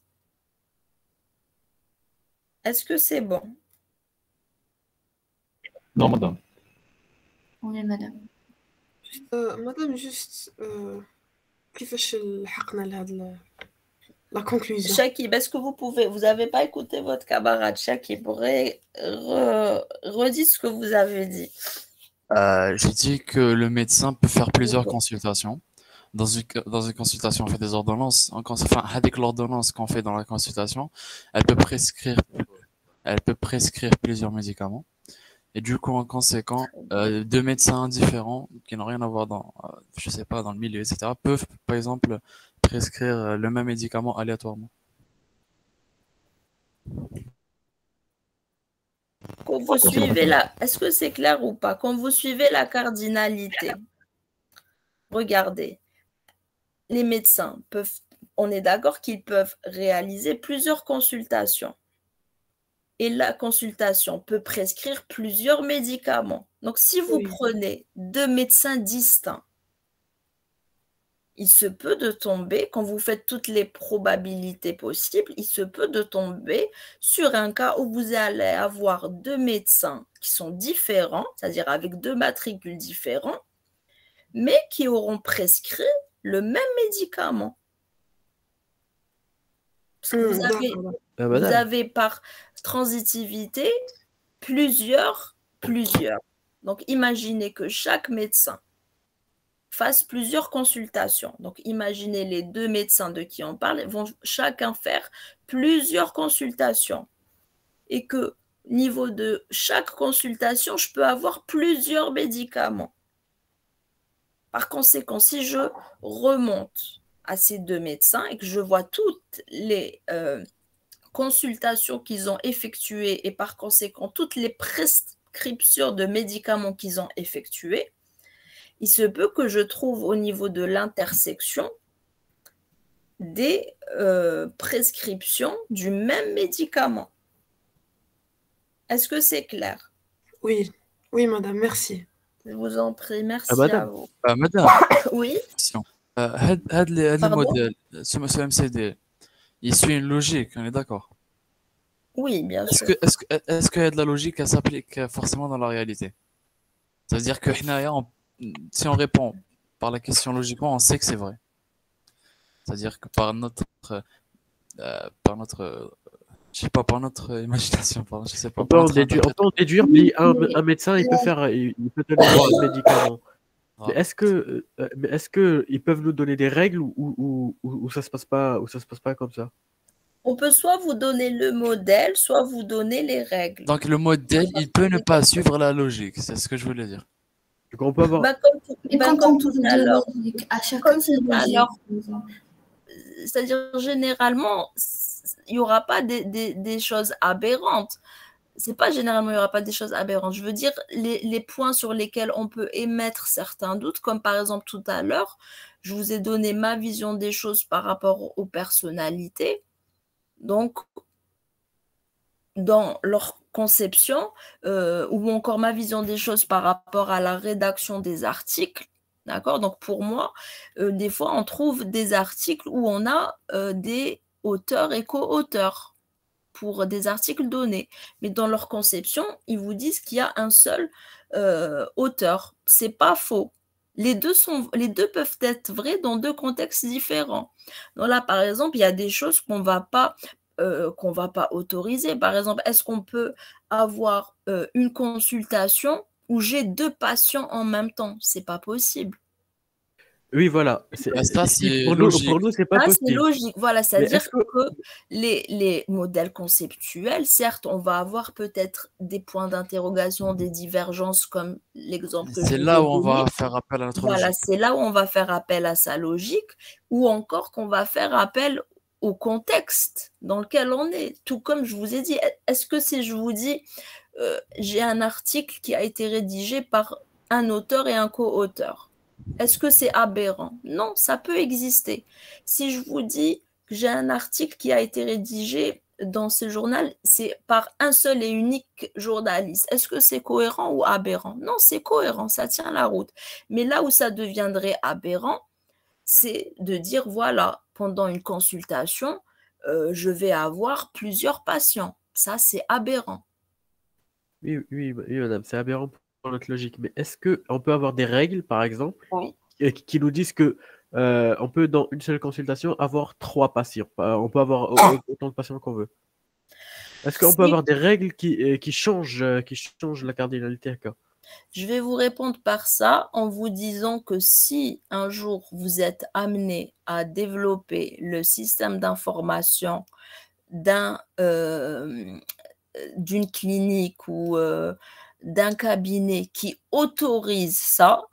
Est-ce que c'est bon? Non, madame. Oui, madame. مدام جوست كيفاش لحقنا لهاد la conclusion. Shakib, est-ce que vous n'avez pas écouté votre camarade Shakib, redis ce que vous avez dit. J'ai dit que le médecin peut faire plusieurs consultations. Dans une consultation, on fait des ordonnances. Enfin, avec l'ordonnance qu'on fait dans la consultation, elle peut prescrire plusieurs médicaments. Et du coup, en conséquent, deux médecins différents qui n'ont rien à voir dans, je sais pas, dans le milieu, etc., peuvent, par exemple, prescrire le même médicament aléatoirement. Quand vous suivez est-ce que c'est clair ou pas? Quand vous suivez la cardinalité, regardez, les médecins on est d'accord qu'ils peuvent réaliser plusieurs consultations. Et la consultation peut prescrire plusieurs médicaments. Donc, si vous prenez deux médecins distincts, il se peut de tomber, quand vous faites toutes les probabilités possibles, il se peut de tomber sur un cas où vous allez avoir deux médecins qui sont différents, c'est-à-dire avec deux matricules différents, mais qui auront prescrit le même médicament. Parce que vous avez par transitivité plusieurs. Donc, imaginez que chaque médecin fasse plusieurs consultations. Donc, imaginez les deux médecins de qui on parle vont chacun faire plusieurs consultations. Et que, au niveau de chaque consultation, je peux avoir plusieurs médicaments. Par conséquent, si je remonte à ces deux médecins et que je vois toutes les consultations qu'ils ont effectuées et par conséquent toutes les prescriptions de médicaments qu'ils ont effectuées, il se peut que je trouve au niveau de l'intersection des prescriptions du même médicament. Est-ce que c'est clair? Oui, madame, merci. Je vous en prie, merci à vous. Madame, oui. Le modèle, ce MCD, il suit une logique, on est d'accord? Oui, bien sûr. Est-ce qu'il y a de la logique qui s'applique forcément dans la réalité? C'est-à-dire que si on répond par la question logiquement, on sait que c'est vrai. C'est-à-dire que par notre je sais pas, par notre imagination, pardon, je sais pas. On peut en déduire, un médecin, il peut donner un médicament. Mais est-ce que ils peuvent nous donner des règles ou ça se passe pas comme ça? On peut soit vous donner le modèle, soit vous donner les règles. Donc le modèle, il peut ne pas suivre la logique, c'est ce que je voulais dire. Donc on peut avoir. Comme tout à l'heure. C'est-à-dire généralement, il n'y aura pas des choses aberrantes. C'est pas généralement il n'y aura pas des choses aberrantes. Je veux dire les points sur lesquels on peut émettre certains doutes, comme par exemple tout à l'heure, je vous ai donné ma vision des choses par rapport aux personnalités. Donc, dans leur conception, ou encore ma vision des choses par rapport à la rédaction des articles, d'accord? Donc, pour moi, des fois, on trouve des articles où on a des auteurs et co-auteurs pour des articles donnés. Mais dans leur conception, ils vous disent qu'il y a un seul auteur. C'est pas faux. Les deux peuvent être vrais dans deux contextes différents. Donc là, par exemple, il y a des choses qu'on va pas autoriser. Par exemple, est-ce qu'on peut avoir une consultation où j'ai deux patients en même temps? C'est pas possible. Oui, voilà. Pour nous, c'est pas possible. C'est logique. Voilà, c'est-à-dire que les modèles conceptuels, certes, on va avoir peut-être des points d'interrogation, des divergences, comme l'exemple que je vous ai donné. C'est là où on va faire appel à notre logique. Voilà, c'est là où on va faire appel à sa logique, ou encore qu'on va faire appel au contexte dans lequel on est. Tout comme je vous ai dit, est-ce que si je vous dis, j'ai un article qui a été rédigé par un auteur et un co-auteur, est-ce que c'est aberrant? Non, ça peut exister. Si je vous dis que j'ai un article qui a été rédigé dans ce journal, c'est par un seul et unique journaliste. Est-ce que c'est cohérent ou aberrant? Non, c'est cohérent, ça tient la route. Mais là où ça deviendrait aberrant, c'est de dire, voilà, pendant une consultation, je vais avoir plusieurs patients. Ça, c'est aberrant. Oui, oui, oui, madame, c'est aberrant pour notre logique. Mais est-ce qu'on peut avoir des règles, par exemple, Oui. qui nous disent que on peut, dans une seule consultation, avoir 3 patients. On peut avoir autant de patients qu'on veut. Est-ce qu'on peut avoir des règles qui changent la cardinalité à cas? Je vais vous répondre par ça en vous disant que si un jour vous êtes amené à développer le système d'information d'une clinique ou d'un cabinet qui autorise ça,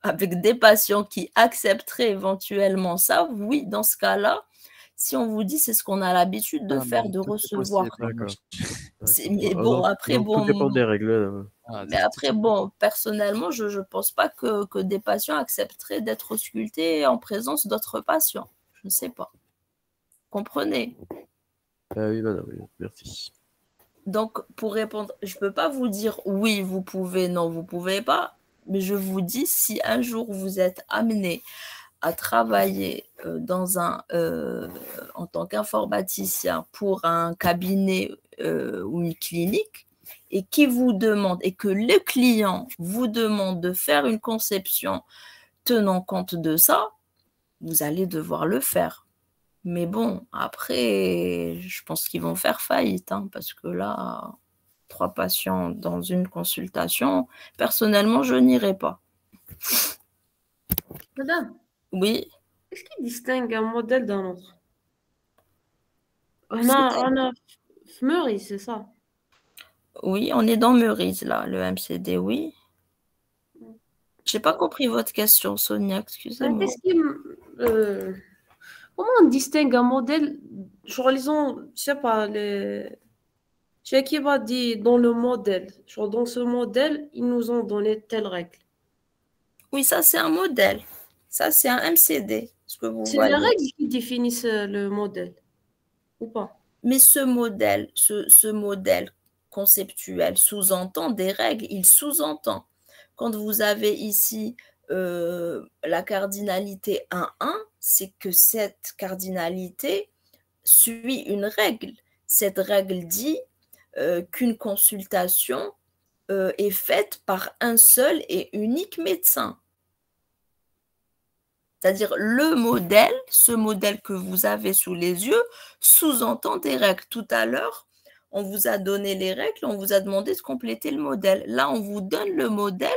avec des patients qui accepteraient éventuellement ça, oui, dans ce cas-là, si on vous dit c'est ce qu'on a l'habitude de faire, de recevoir. Mais bon, après, Tout dépend des règles. Mais après, bon, personnellement, je ne pense pas que des patients accepteraient d'être auscultés en présence d'autres patients. Je ne sais pas. Comprenez? Oui, madame, oui, merci. Donc, pour répondre, je ne peux pas vous dire oui, vous pouvez, non, vous ne pouvez pas. Mais je vous dis, si un jour vous êtes amené à travailler en tant qu'informaticien pour un cabinet ou une clinique, et qui vous demande, et que le client vous demande de faire une conception tenant compte de ça, vous allez devoir le faire. Mais bon, après, je pense qu'ils vont faire faillite, hein, parce que là, 3 patients dans une consultation, personnellement, je n'irai pas. Madame, oui. Qu'est-ce qui distingue un modèle d'un autre? On a Meurice, c'est ça? Oui, on est dans Meurice, là, le MCD, oui. J'ai pas compris votre question, Sonia, excusez-moi. Comment on distingue un modèle? Genre, disons, je sais pas, c'est qui va dire dans le modèle. Genre, dans ce modèle, ils nous ont donné telle règle. Oui, ça, c'est un modèle. Ça, c'est un MCD. C'est les règles qui définissent le modèle, ou pas? Mais ce modèle conceptuel sous-entend des règles. Il sous-entend. Quand vous avez ici la cardinalité 1-1, c'est que cette cardinalité suit une règle. Cette règle dit qu'une consultation est faite par un seul et unique médecin. C'est-à-dire ce modèle que vous avez sous les yeux sous-entend des règles. Tout à l'heure, on vous a donné les règles, on vous a demandé de compléter le modèle. Là, on vous donne le modèle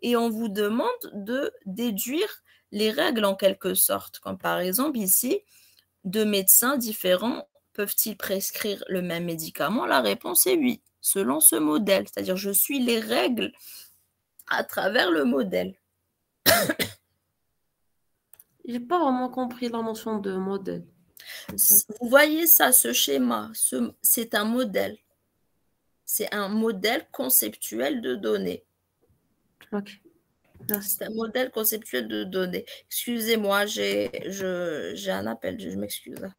et on vous demande de déduire les règles en quelque sorte. Comme par exemple ici, 2 médecins différents peuvent-ils prescrire le même médicament? La réponse est oui, selon ce modèle. C'est-à-dire, je suis les règles à travers le modèle. J'ai pas vraiment compris la notion de modèle. Vous voyez ça, ce schéma, c'est un modèle. C'est un modèle conceptuel de données. Ok. C'est un modèle conceptuel de données. Excusez-moi, j'ai un appel, je m'excuse.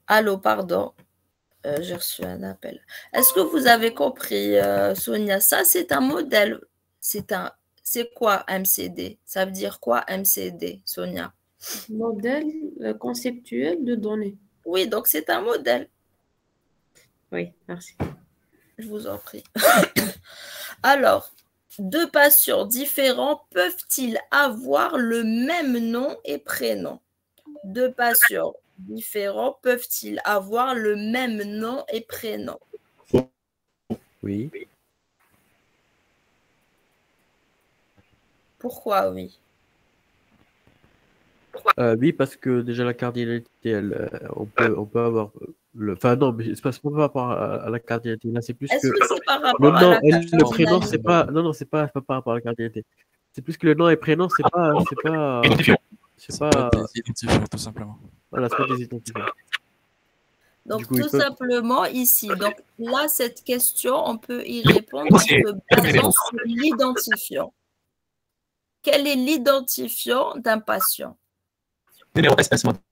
Allô, pardon. J'ai reçu un appel. Est-ce que vous avez compris, Sonia? Ça, c'est un modèle. C'est quoi MCD? Ça veut dire quoi MCD, Sonia? Modèle conceptuel de données. Oui, donc c'est un modèle. Oui, merci. Je vous en prie. Alors, 2 patients différents peuvent-ils avoir le même nom et prénom? 2 patients différents peuvent-ils avoir le même nom et prénom? Oui. Pourquoi oui? Oui, parce que déjà la cardinalité, on peut avoir enfin non, mais c'est pas par rapport à la cardinalité. Là, c'est plus Est-ce que c'est par rapport à la le prénom, cardinalité? c'est pas. Non, c'est pas par rapport à la cardinalité. C'est plus que le nom et prénom, c'est pas, C'est pas des identifiants, tout simplement. voilà, c'est pas des identifiants. Donc, Du coup, tout ils peuvent. simplement ici. Donc, là, cette question, on peut y répondre en se basant sur l'identifiant. Quel est l'identifiant d'un patient? Numéro SS, madame.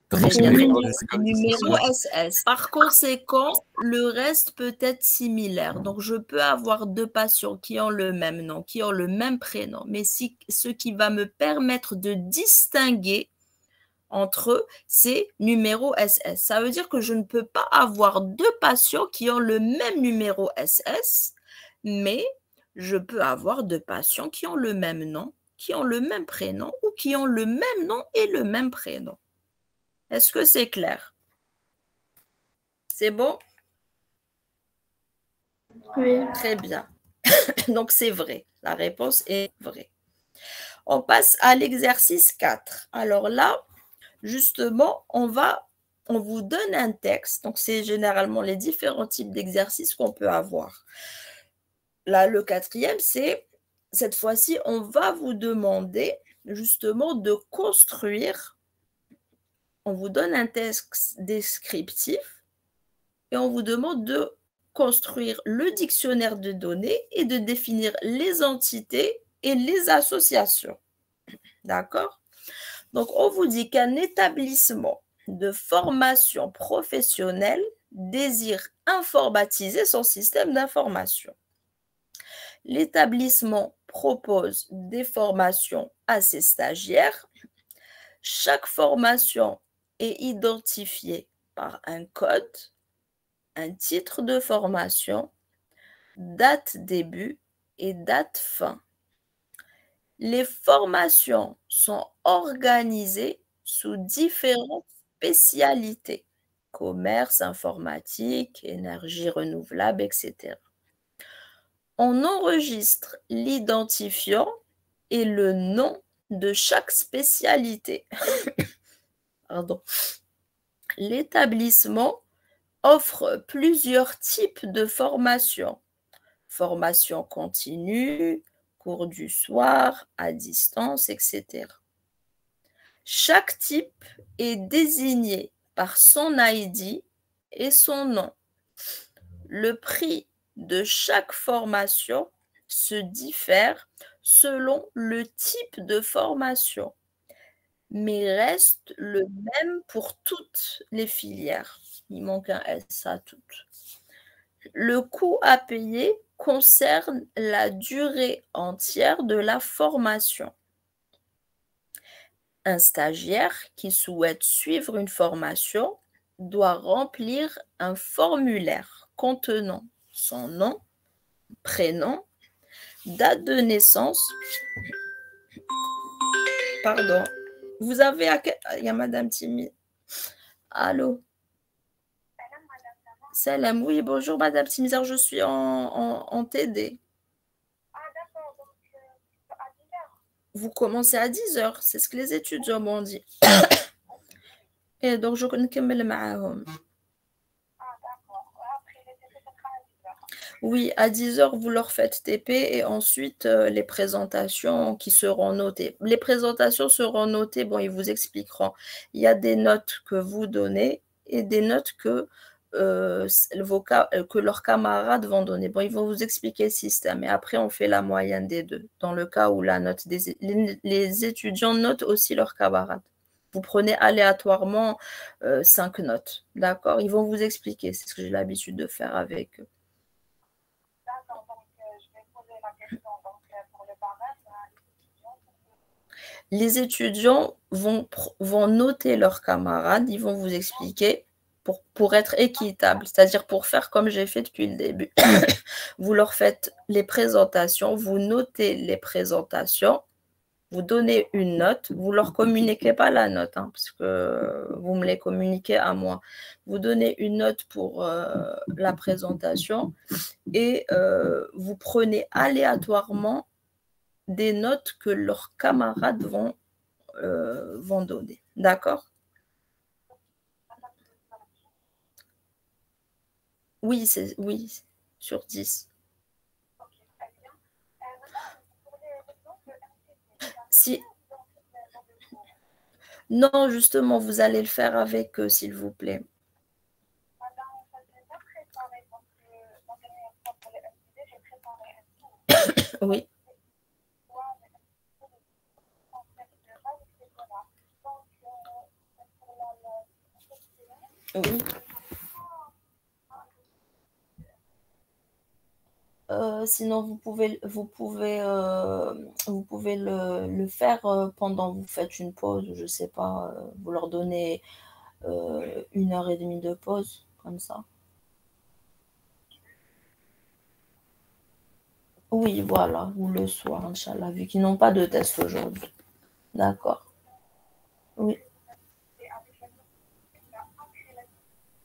Très C'est bien. numéro- Numéro SS. Par conséquent, le reste peut être similaire. Donc, je peux avoir deux patients qui ont le même nom, qui ont le même prénom. Mais ce qui va me permettre de distinguer entre eux, c'est numéro SS. Ça veut dire que je ne peux pas avoir deux patients qui ont le même numéro SS, mais je peux avoir deux patients qui ont le même nom, qui ont le même prénom ou qui ont le même nom et le même prénom. Est-ce que c'est clair? C'est bon? Oui. Très bien. Donc, c'est vrai. La réponse est vraie. On passe à l'exercice 4. Alors là, justement, on vous donne un texte. Donc, c'est généralement les différents types d'exercices qu'on peut avoir. Là, le quatrième, c'est, cette fois-ci, on va vous demander justement de construire. On vous donne un texte descriptif et on vous demande de construire le dictionnaire de données et de définir les entités et les associations. D'accord? Donc, on vous dit qu'un établissement de formation professionnelle désire informatiser son système d'information. L'établissement propose des formations à ses stagiaires. Chaque formation est identifiée par un code, un titre de formation, date début et date fin. Les formations sont organisées sous différentes spécialités, commerce, informatique, énergie renouvelable, etc. On enregistre l'identifiant et le nom de chaque spécialité. Pardon. L'établissement offre plusieurs types de formations. Formation continue, cours du soir, à distance, etc. Chaque type est désigné par son ID et son nom. Le prix de chaque formation se diffère selon le type de formation, mais reste le même pour toutes les filières. Il manque un S à toutes. Le coût à payer concerne la durée entière de la formation. Un stagiaire qui souhaite suivre une formation doit remplir un formulaire contenant son nom, prénom, date de naissance. Pardon. Vous avez il y a Madame Timi. Allô? Salam, oui, bonjour Madame Timizar, je suis en TD. Ah d'accord, donc à 10 heures. Vous commencez à 10 heures, c'est ce que les étudiants m'ont dit. Et donc je connais معاهم. Ah d'accord, après les TP, ça sera à 10 heures. Oui, à 10 heures, vous leur faites TP et ensuite les présentations qui seront notées. Les présentations seront notées, bon, ils vous expliqueront. Il y a des notes que vous donnez et des notes que leurs camarades vont donner. Bon, ils vont vous expliquer le système et après on fait la moyenne des deux. Dans le cas où les étudiants notent aussi leurs camarades. Vous prenez aléatoirement 5 notes, d'accord? Ils vont vous expliquer, c'est ce que j'ai l'habitude de faire avec eux. D'accord, donc je vais poser la question donc, pour le barème à Les étudiants vont noter leurs camarades, ils vont vous expliquer pour être équitable, c'est-à-dire pour faire comme j'ai fait depuis le début. Vous leur faites les présentations, vous notez les présentations, vous donnez une note, vous ne leur communiquez pas la note, hein, parce que vous me les communiquez à moi. Vous donnez une note pour la présentation et vous prenez aléatoirement des notes que leurs camarades vont donner. D'accord? Oui, sur 10. Ok, très bien. Madame, pour les leçons, Si... Non, justement, vous allez le faire avec eux, s'il vous plaît. Oui. Oui. Sinon, vous pouvez le faire pendant vous faites une pause, je sais pas, vous leur donnez 1 heure et demie de pause, comme ça. Oui, voilà, ou le soir, Inch'Allah, vu qu'ils n'ont pas de test aujourd'hui. D'accord. Oui.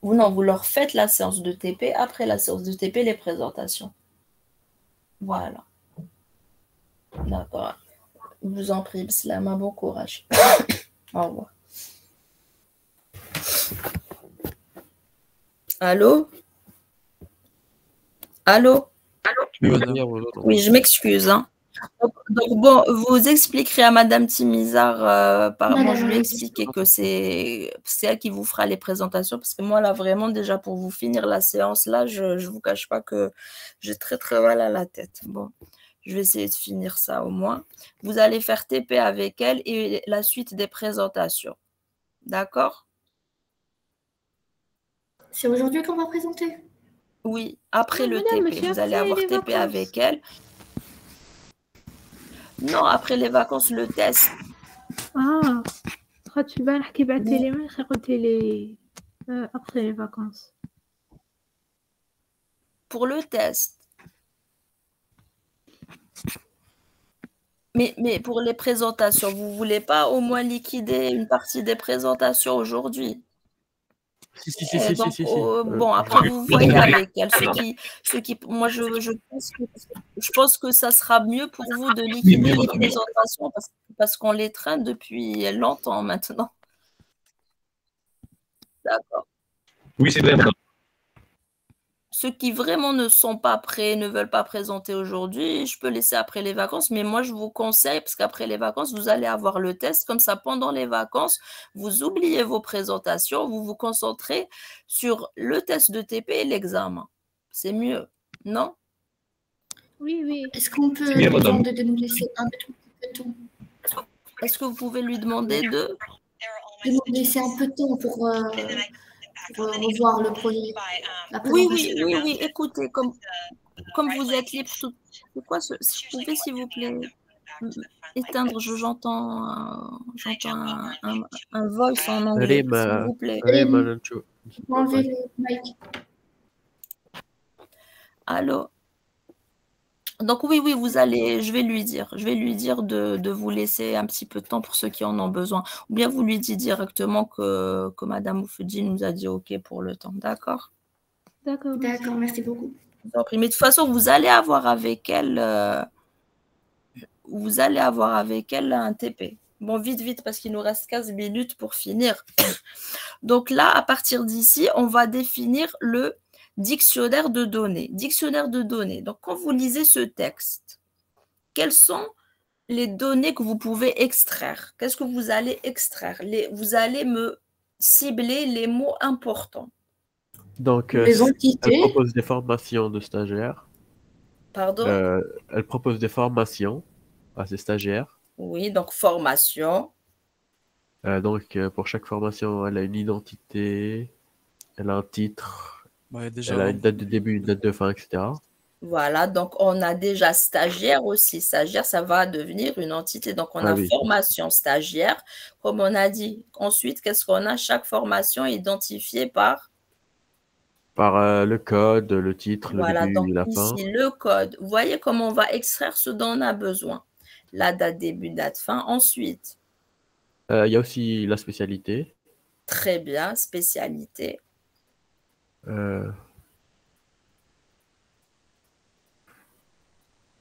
Vous leur faites la séance de TP, après la séance de TP, les présentations. Voilà. D'accord. Je vous en prie, Slama, bon courage. Au revoir. Allô? Allô? Oui, madame. Oui, je m'excuse. Hein. Donc, bon, vous expliquerez à Madame Timizar, je lui ai expliqué que c'est elle qui vous fera les présentations, parce que moi, là, vraiment, déjà, pour vous finir la séance, là, je ne vous cache pas que j'ai très, très mal à la tête. Bon, je vais essayer de finir ça au moins. Vous allez faire TP avec elle et la suite des présentations. D'accord? C'est aujourd'hui qu'on va présenter? Oui, après le madame, TP. c'est Vous allez après avoir les TP vacances. avec elle. Non, après les vacances, le test. خاطش البارح كي بعثتي لي من قلتي لي après les vacances. Pour le test. Mais pour les présentations, vous ne voulez pas au moins liquider une partie des présentations aujourd'hui? Si. Bon, après, vous voyez avec elle. Moi, je pense que ça sera mieux pour vous de liquider les présentations parce qu'on les traîne depuis longtemps maintenant. D'accord. Oui, c'est vrai, madame. Ceux qui vraiment ne sont pas prêts, ne veulent pas présenter aujourd'hui, je peux laisser après les vacances. Mais moi, je vous conseille, parce qu'après les vacances, vous allez avoir le test. Comme ça, pendant les vacances, vous oubliez vos présentations, vous vous concentrez sur le test de TP et l'examen. C'est mieux, non? Oui. Est-ce qu'on peut bien, lui madame. demander de nous laisser un tout petit peu de temps? Est-ce que vous pouvez lui demander de nous laisser un peu de temps pour revoir le projet? Oui, écoutez, comme vous êtes libre, c'est quoi si vous pouvez, s'il vous plaît, éteindre, j'entends un voice en anglais, s'il vous plaît. Enlever le mic. Allô? Donc oui, je vais lui dire de vous laisser un petit peu de temps pour ceux qui en ont besoin. Ou bien vous lui dites directement que Madame Oufedji nous a dit OK pour le temps, d'accord? D'accord, merci beaucoup. Mais de toute façon, vous allez avoir avec elle un TP. Bon, vite, parce qu'il nous reste 15 minutes pour finir. Donc là, à partir d'ici, on va définir le dictionnaire de données. Dictionnaire de données. Donc, quand vous lisez ce texte, quelles sont les données que vous pouvez extraire? Qu'est-ce que vous allez extraire? Vous allez me cibler les mots importants. Donc, Les entités. elle propose des formations de stagiaires. Pardon? Elle propose des formations à ses stagiaires. Oui, donc formation. Donc, pour chaque formation, elle a une identité, elle a un titre, elle a une date de début, une date de fin, etc. Voilà, donc on a déjà stagiaire aussi. Stagiaire, ça va devenir une entité. Donc, on a formation stagiaire, comme on a dit. Ensuite, qu'est-ce qu'on a? Chaque formation est identifiée par le code, le titre, le début, donc la fin. ici, le code. Vous voyez comment on va extraire ce dont on a besoin. La date début, date fin. Ensuite. Il y a aussi la spécialité. Très bien, spécialité.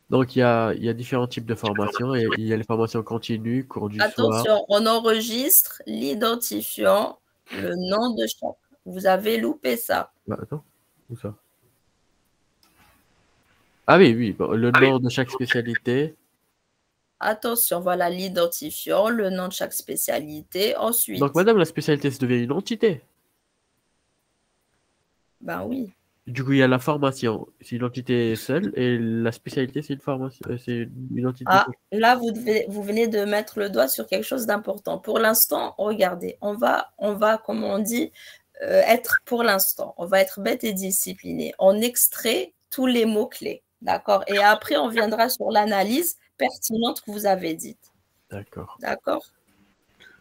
Donc, il y a différents types de formations. Et il y a les formations continues, cours du soir. Attention, on enregistre l'identifiant, le nom de chaque. Vous avez loupé ça. Attends, où ça? Ah oui, bon, le nom de chaque spécialité. Attention, voilà l'identifiant, le nom de chaque spécialité. Donc, Ensuite, madame, la spécialité, ça devient une entité. ben oui. Du coup, il y a la formation, c'est une entité seule, et la spécialité, c'est une formation, c'est une entité. Ah, là, vous venez de mettre le doigt sur quelque chose d'important. Pour l'instant, regardez, on va, comme on dit, être pour l'instant, on va être bête et discipliné. On extrait tous les mots-clés, d'accord? Et après, on viendra sur l'analyse pertinente que vous avez dite, D'accord. d'accord?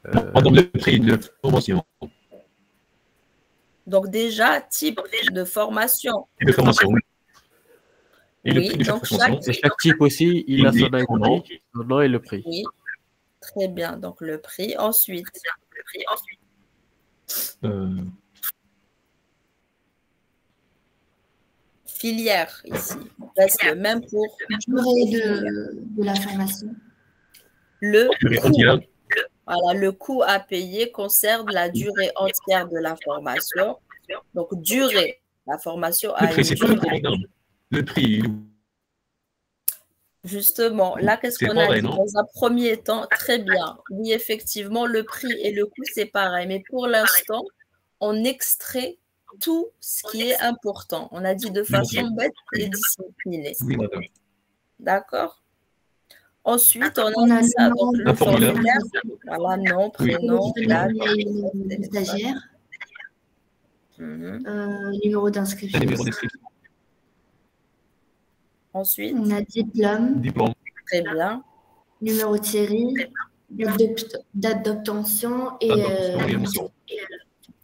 Madame, le prix de formation. Donc déjà, type de formation. Et de formation, oui. Et le Oui, prix de chaque donc formation. Et chaque type aussi, il a son Il dit son nom. ID, son nom et le prix. Oui, très bien. Donc le prix. Ensuite, filière ici. On reste le même pour Durée de la formation. le durée coût. entière. Voilà, le coût à payer concerne la durée entière de la formation. Donc, durée. La formation Le a prix, une c'est pas le durée. prix, madame. Le prix, Justement, là, qu'est-ce c'est qu'on a pareil, dit non? dans un premier temps? Très bien. Oui, effectivement, le prix et le coût, c'est pareil. Mais pour l'instant, on extrait tout ce qui est important. On a dit de façon bête et disciplinée. Oui, madame. D'accord? Ensuite, on On a a dit ça. le Donc, nom le Un formulaire. formulaire, voilà, nom, Oui. prénom, date, Le stagiaire, numéro Un d'inscription. numéro d'inscription. Ensuite, On a diplôme, Diplôme. très bien. numéro de série, date d'obtention et Adoption et option.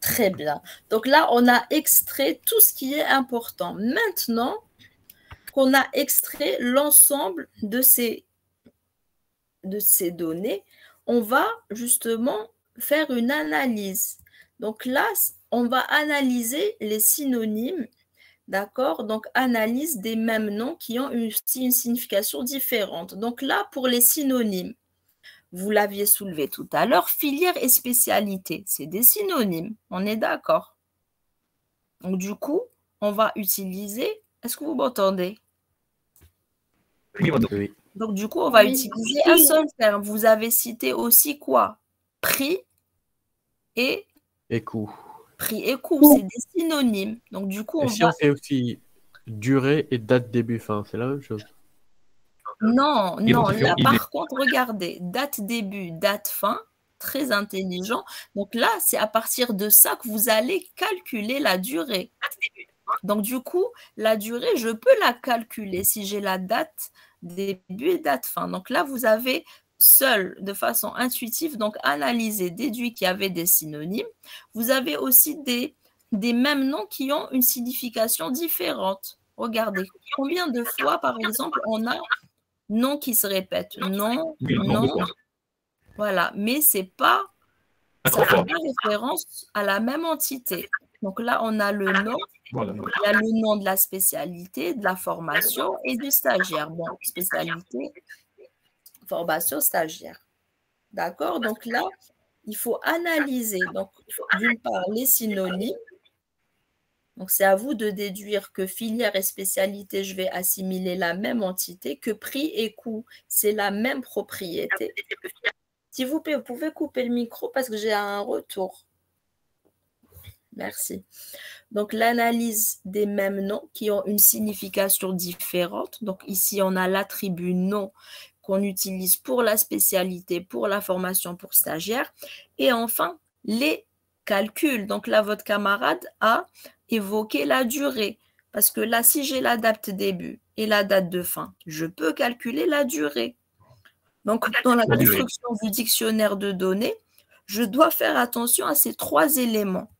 Très bien. Donc là, on a extrait tout ce qui est important. Maintenant qu'on a extrait l'ensemble de ces données, on va justement faire une analyse. Donc là, on va analyser les synonymes, d'accord? Donc, analyse des mêmes noms qui ont une signification différente. Donc là, pour les synonymes, vous l'aviez soulevé tout à l'heure, filière et spécialité, c'est des synonymes, on est d'accord. Donc du coup, on va utiliser, est-ce que vous m'entendez? Oui, madame. Oui. Donc du coup, on va Oui. utiliser un seul terme. Vous avez cité aussi quoi? Prix et Et coût. c'est des synonymes. Donc du coup, Et on si va... on fait aussi durée et date début fin, c'est la même chose. Non, Identifiant là idée. par contre, regardez, date début, date fin, très intelligent. Donc là, c'est à partir de ça que vous allez calculer la durée. Donc du coup, la durée, je peux la calculer si j'ai la date début et date fin. Donc là, vous avez seul, de façon intuitive, donc analysé, déduit qu'il y avait des synonymes. Vous avez aussi des mêmes noms qui ont une signification différente. Regardez, combien de fois, par exemple, on a nom qui se répète, nom, Oui, nom, de quoi? voilà, mais c'est pas, ça fait pas référence à la même entité. Donc là, on a le nom, Voilà. il y a le nom de la spécialité, de la formation et du stagiaire. Bon, spécialité, formation, stagiaire. D'accord? Donc là, il faut analyser, donc d'une part, les synonymes. Donc, c'est à vous de déduire que filière et spécialité, je vais assimiler la même entité, que prix et coût, c'est la même propriété. S'il vous plaît, vous pouvez couper le micro parce que j'ai un retour. Merci. Donc, l'analyse des mêmes noms qui ont une signification différente. Donc, ici, on a l'attribut nom qu'on utilise pour la spécialité, pour la formation pour stagiaire. Et enfin, les calculs. Donc là, votre camarade a évoqué la durée. Parce que là, si j'ai la date début et la date de fin, je peux calculer la durée. Donc, dans la construction du dictionnaire de données, je dois faire attention à ces trois éléments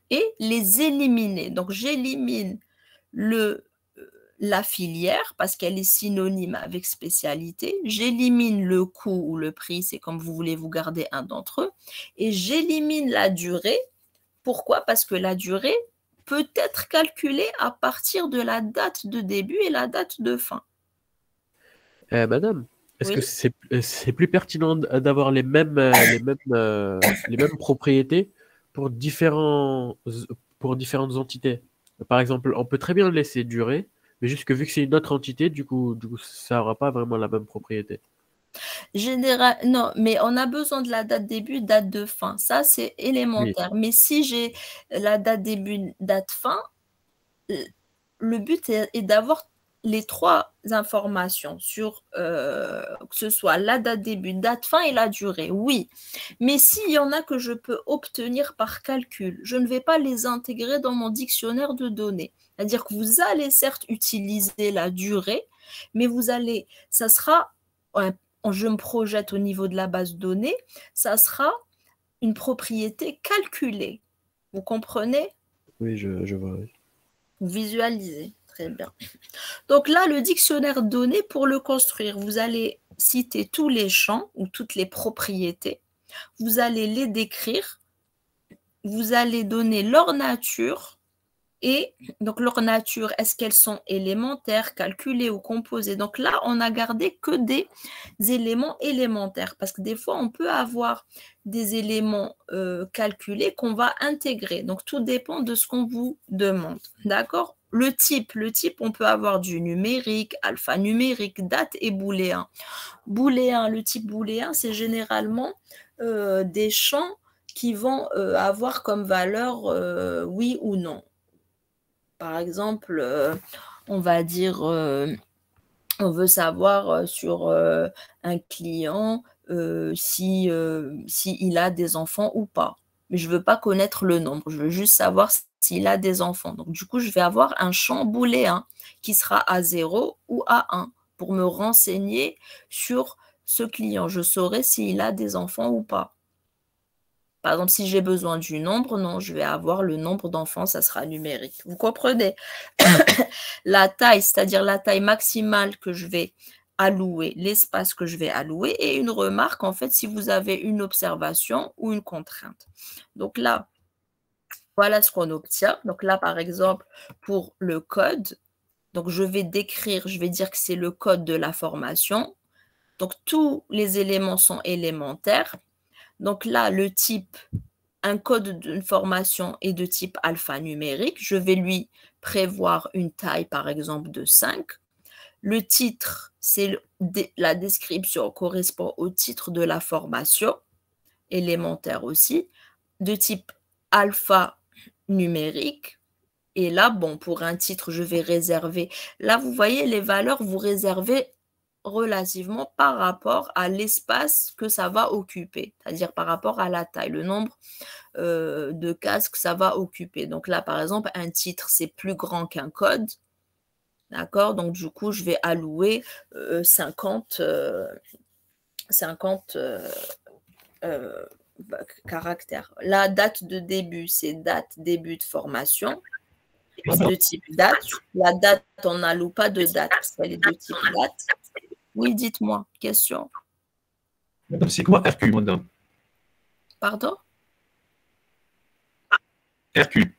et les éliminer. Donc, j'élimine la filière parce qu'elle est synonyme avec spécialité. J'élimine le coût ou le prix, c'est comme vous voulez, vous gardez un d'entre eux. Et j'élimine la durée. Pourquoi? Parce que la durée peut être calculée à partir de la date de début et la date de fin. Madame, est-ce Oui. que c'est plus pertinent d'avoir les mêmes propriétés pour différentes entités? Par exemple, on peut très bien le laisser durer, mais juste que vu que c'est une autre entité, du coup, ça n'aura pas vraiment la même propriété. Non, mais on a besoin de la date début, date de fin. Ça, c'est Oui. élémentaire. Mais si j'ai la date début, date fin, le but est d'avoir les trois informations sur que ce soit la date début, date fin et la durée. Oui, mais s'il y en a que je peux obtenir par calcul, je ne vais pas les intégrer dans mon dictionnaire de données. C'est-à-dire que vous allez certes utiliser la durée, mais ça sera, je me projette au niveau de la base de données, ça sera une propriété calculée. Vous comprenez? Oui, je vois. Oui. Vous visualisez. Très bien. Donc là, le dictionnaire de données, pour le construire, vous allez citer tous les champs ou toutes les propriétés. Vous allez les décrire. Vous allez donner leur nature. Et donc, leur nature, est-ce qu'elles sont élémentaires, calculées ou composées? Donc là, on a gardé que des éléments élémentaires. Parce que des fois, on peut avoir des éléments calculés qu'on va intégrer. Donc, tout dépend de ce qu'on vous demande. D'accord? Le type, on peut avoir du numérique, alphanumérique, date et booléen. Booléen, le type booléen, c'est généralement des champs qui vont avoir comme valeur oui ou non. Par exemple, on va dire, on veut savoir sur un client si il a des enfants ou pas. Mais je ne veux pas connaître le nombre, je veux juste savoir s'il a des enfants. Donc, du coup, je vais avoir un champ booléen qui sera à 0 ou à 1 pour me renseigner sur ce client. Je saurai s'il a des enfants ou pas. Par exemple, si j'ai besoin du nombre, non, je vais avoir le nombre d'enfants, ça sera numérique. Vous comprenez? La taille, c'est-à-dire la taille maximale que je vais allouer, l'espace que je vais allouer, et une remarque, en fait, si vous avez une observation ou une contrainte. Donc là, voilà ce qu'on obtient. Donc là, par exemple, pour le code, donc je vais décrire, je vais dire que c'est le code de la formation. Donc tous les éléments sont élémentaires. Donc là, le type, un code d'une formation est de type alphanumérique. Je vais lui prévoir une taille, par exemple, de 5. Le titre, c'est la description correspond au titre de la formation, élémentaire aussi, de type alphanumérique. Et là, bon, pour un titre, je vais réserver. Là, vous voyez, les valeurs, vous réservez relativement par rapport à l'espace que ça va occuper, c'est-à-dire par rapport à la taille, le nombre de cases que ça va occuper. Donc là, par exemple, un titre, c'est plus grand qu'un code. D'accord? Donc, du coup, je vais allouer 50 caractères. La date de début, c'est date début de formation. C'est de type date. La date, on n'alloue pas de date parce qu'elle est de type date. Oui, dites-moi, question. Madame, c'est quoi RQ, madame? Pardon? RQ.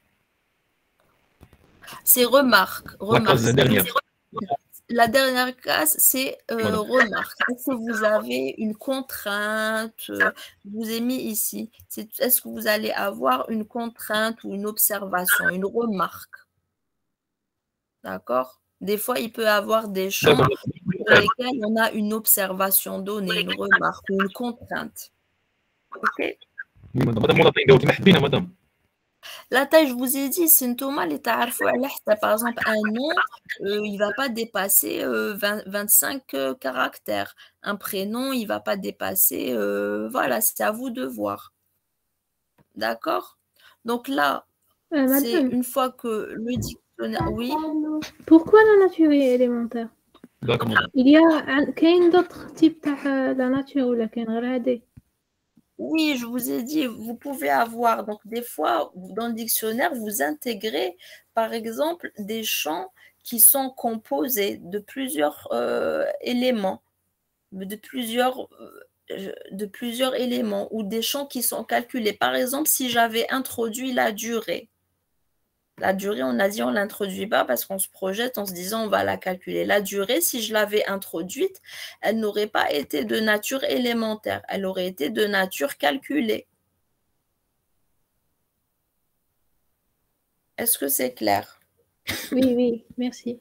C'est remarque. La case, la dernière. La dernière case, c'est remarque. Est-ce que vous avez une contrainte? Je vous ai mis ici. Est-ce que vous allez avoir une contrainte ou une observation, une remarque? D'accord? Des fois, il peut y avoir des champs pour lesquels on a une observation donnée, une remarque ou une contrainte. OK? Oui, madame. Madame, on a pas une محبينها, madame. La taille, je vous ai dit, symptômes, les تعرفوا على حتى par exemple un nom, il va pas dépasser 25 caractères. Un prénom, il va pas dépasser, voilà, c'est à vous de voir. D'accord? Donc là, c'est Madame, une fois que le dictionnaire, oui. pourquoi la nature est élémentaire? D'accord, madame. Il y a كاين d'autres types تاع la nature ولا كاين غير هادي؟ Oui, je vous ai dit, vous pouvez avoir, donc des fois, dans le dictionnaire, vous intégrez, par exemple, des champs qui sont composés de plusieurs éléments, de plusieurs éléments, ou des champs qui sont calculés. Par exemple, si j'avais introduit la durée, on a dit on ne l'introduit pas parce qu'on se projette en se disant on va la calculer. La durée, si je l'avais introduite, elle n'aurait pas été de nature élémentaire, elle aurait été de nature calculée. Est-ce que c'est clair? Oui, merci.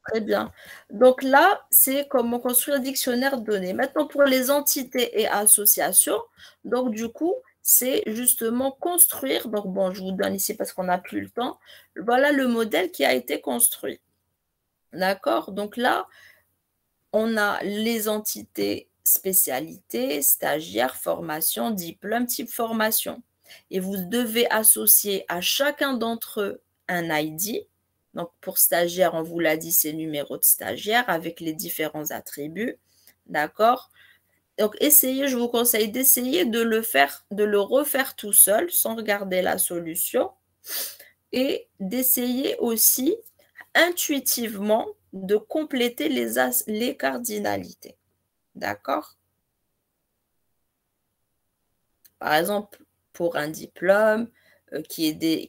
Très bien. Donc là, c'est comment construire un dictionnaire de données. Maintenant, pour les entités et associations, donc du coup, c'est justement construire. Donc bon, je vous donne ici parce qu'on n'a plus le temps. Voilà le modèle qui a été construit. D'accord? Donc là, on a les entités spécialités, stagiaires, formation, diplôme, type formation. Et vous devez associer à chacun d'entre eux un ID. Donc, pour stagiaire, on vous l'a dit, c'est numéro de stagiaire avec les différents attributs. D'accord? Donc, essayez, je vous conseille d'essayer de le refaire tout seul sans regarder la solution et d'essayer aussi intuitivement de compléter les cardinalités. D'accord? Par exemple, pour un diplôme, est-ce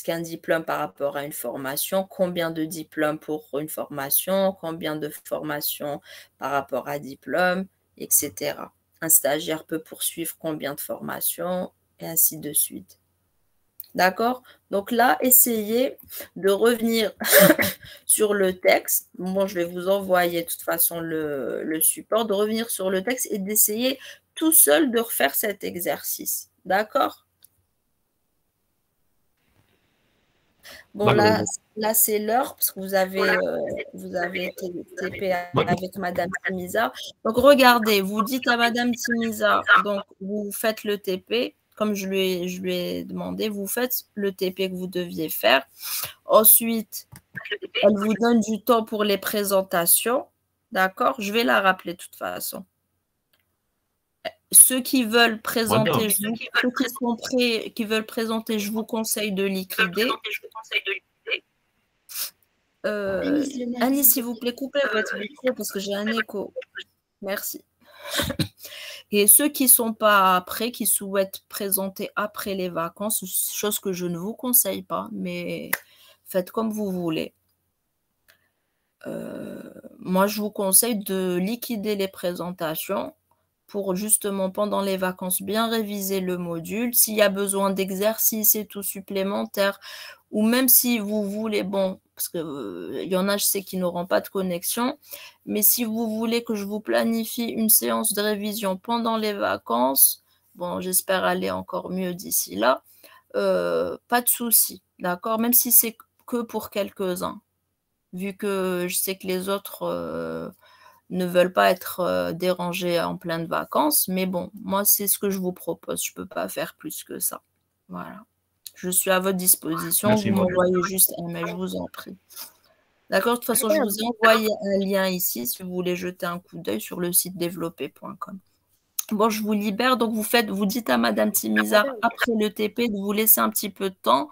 qu'un diplôme par rapport à une formation, combien de diplômes pour une formation, combien de formations par rapport à diplôme, etc. Un stagiaire peut poursuivre combien de formations, et ainsi de suite. D'accord? Donc là, essayez de revenir sur le texte. Bon, je vais vous envoyer de toute façon le support, de revenir sur le texte et d'essayer tout seul de refaire cet exercice. D'accord? Bon, là c'est l'heure parce que vous avez été TP avec Madame Timisa. Donc, regardez, vous dites à Madame Timisa, donc vous faites le TP. Comme je lui ai demandé, vous faites le TP que vous deviez faire. Ensuite, elle vous donne du temps pour les présentations. D'accord? Je vais la rappeler de toute façon. Ceux qui veulent présenter, ceux qui sont prêts, qui veulent présenter, je vous conseille de liquider. Annie, s'il vous plaît, coupez votre micro parce que j'ai un écho. Merci. Et ceux qui ne sont pas prêts, qui souhaitent présenter après les vacances, chose que je ne vous conseille pas, mais faites comme vous voulez. Moi, je vous conseille de liquider les présentations pour justement pendant les vacances bien réviser le module. S'il y a besoin d'exercices et tout supplémentaire, ou même si vous voulez, bon, parce qu'il y en a, je sais, qui n'auront pas de connexion, mais si vous voulez que je vous planifie une séance de révision pendant les vacances, bon, j'espère aller encore mieux d'ici là, pas de souci, d'accord? Même si c'est que pour quelques-uns, vu que je sais que les autres ne veulent pas être dérangés en pleine vacances, mais bon, moi, c'est ce que je vous propose. Je ne peux pas faire plus que ça. Voilà. Je suis à votre disposition. Merci, vous madame. m'envoyez juste un mail, je vous en prie. D'accord? De toute façon, je vous ai envoyé un lien ici si vous voulez jeter un coup d'œil sur le site développé.com. Bon, je vous libère. Donc, vous dites à Madame Timisa, après le TP, de vous laisser un petit peu de temps.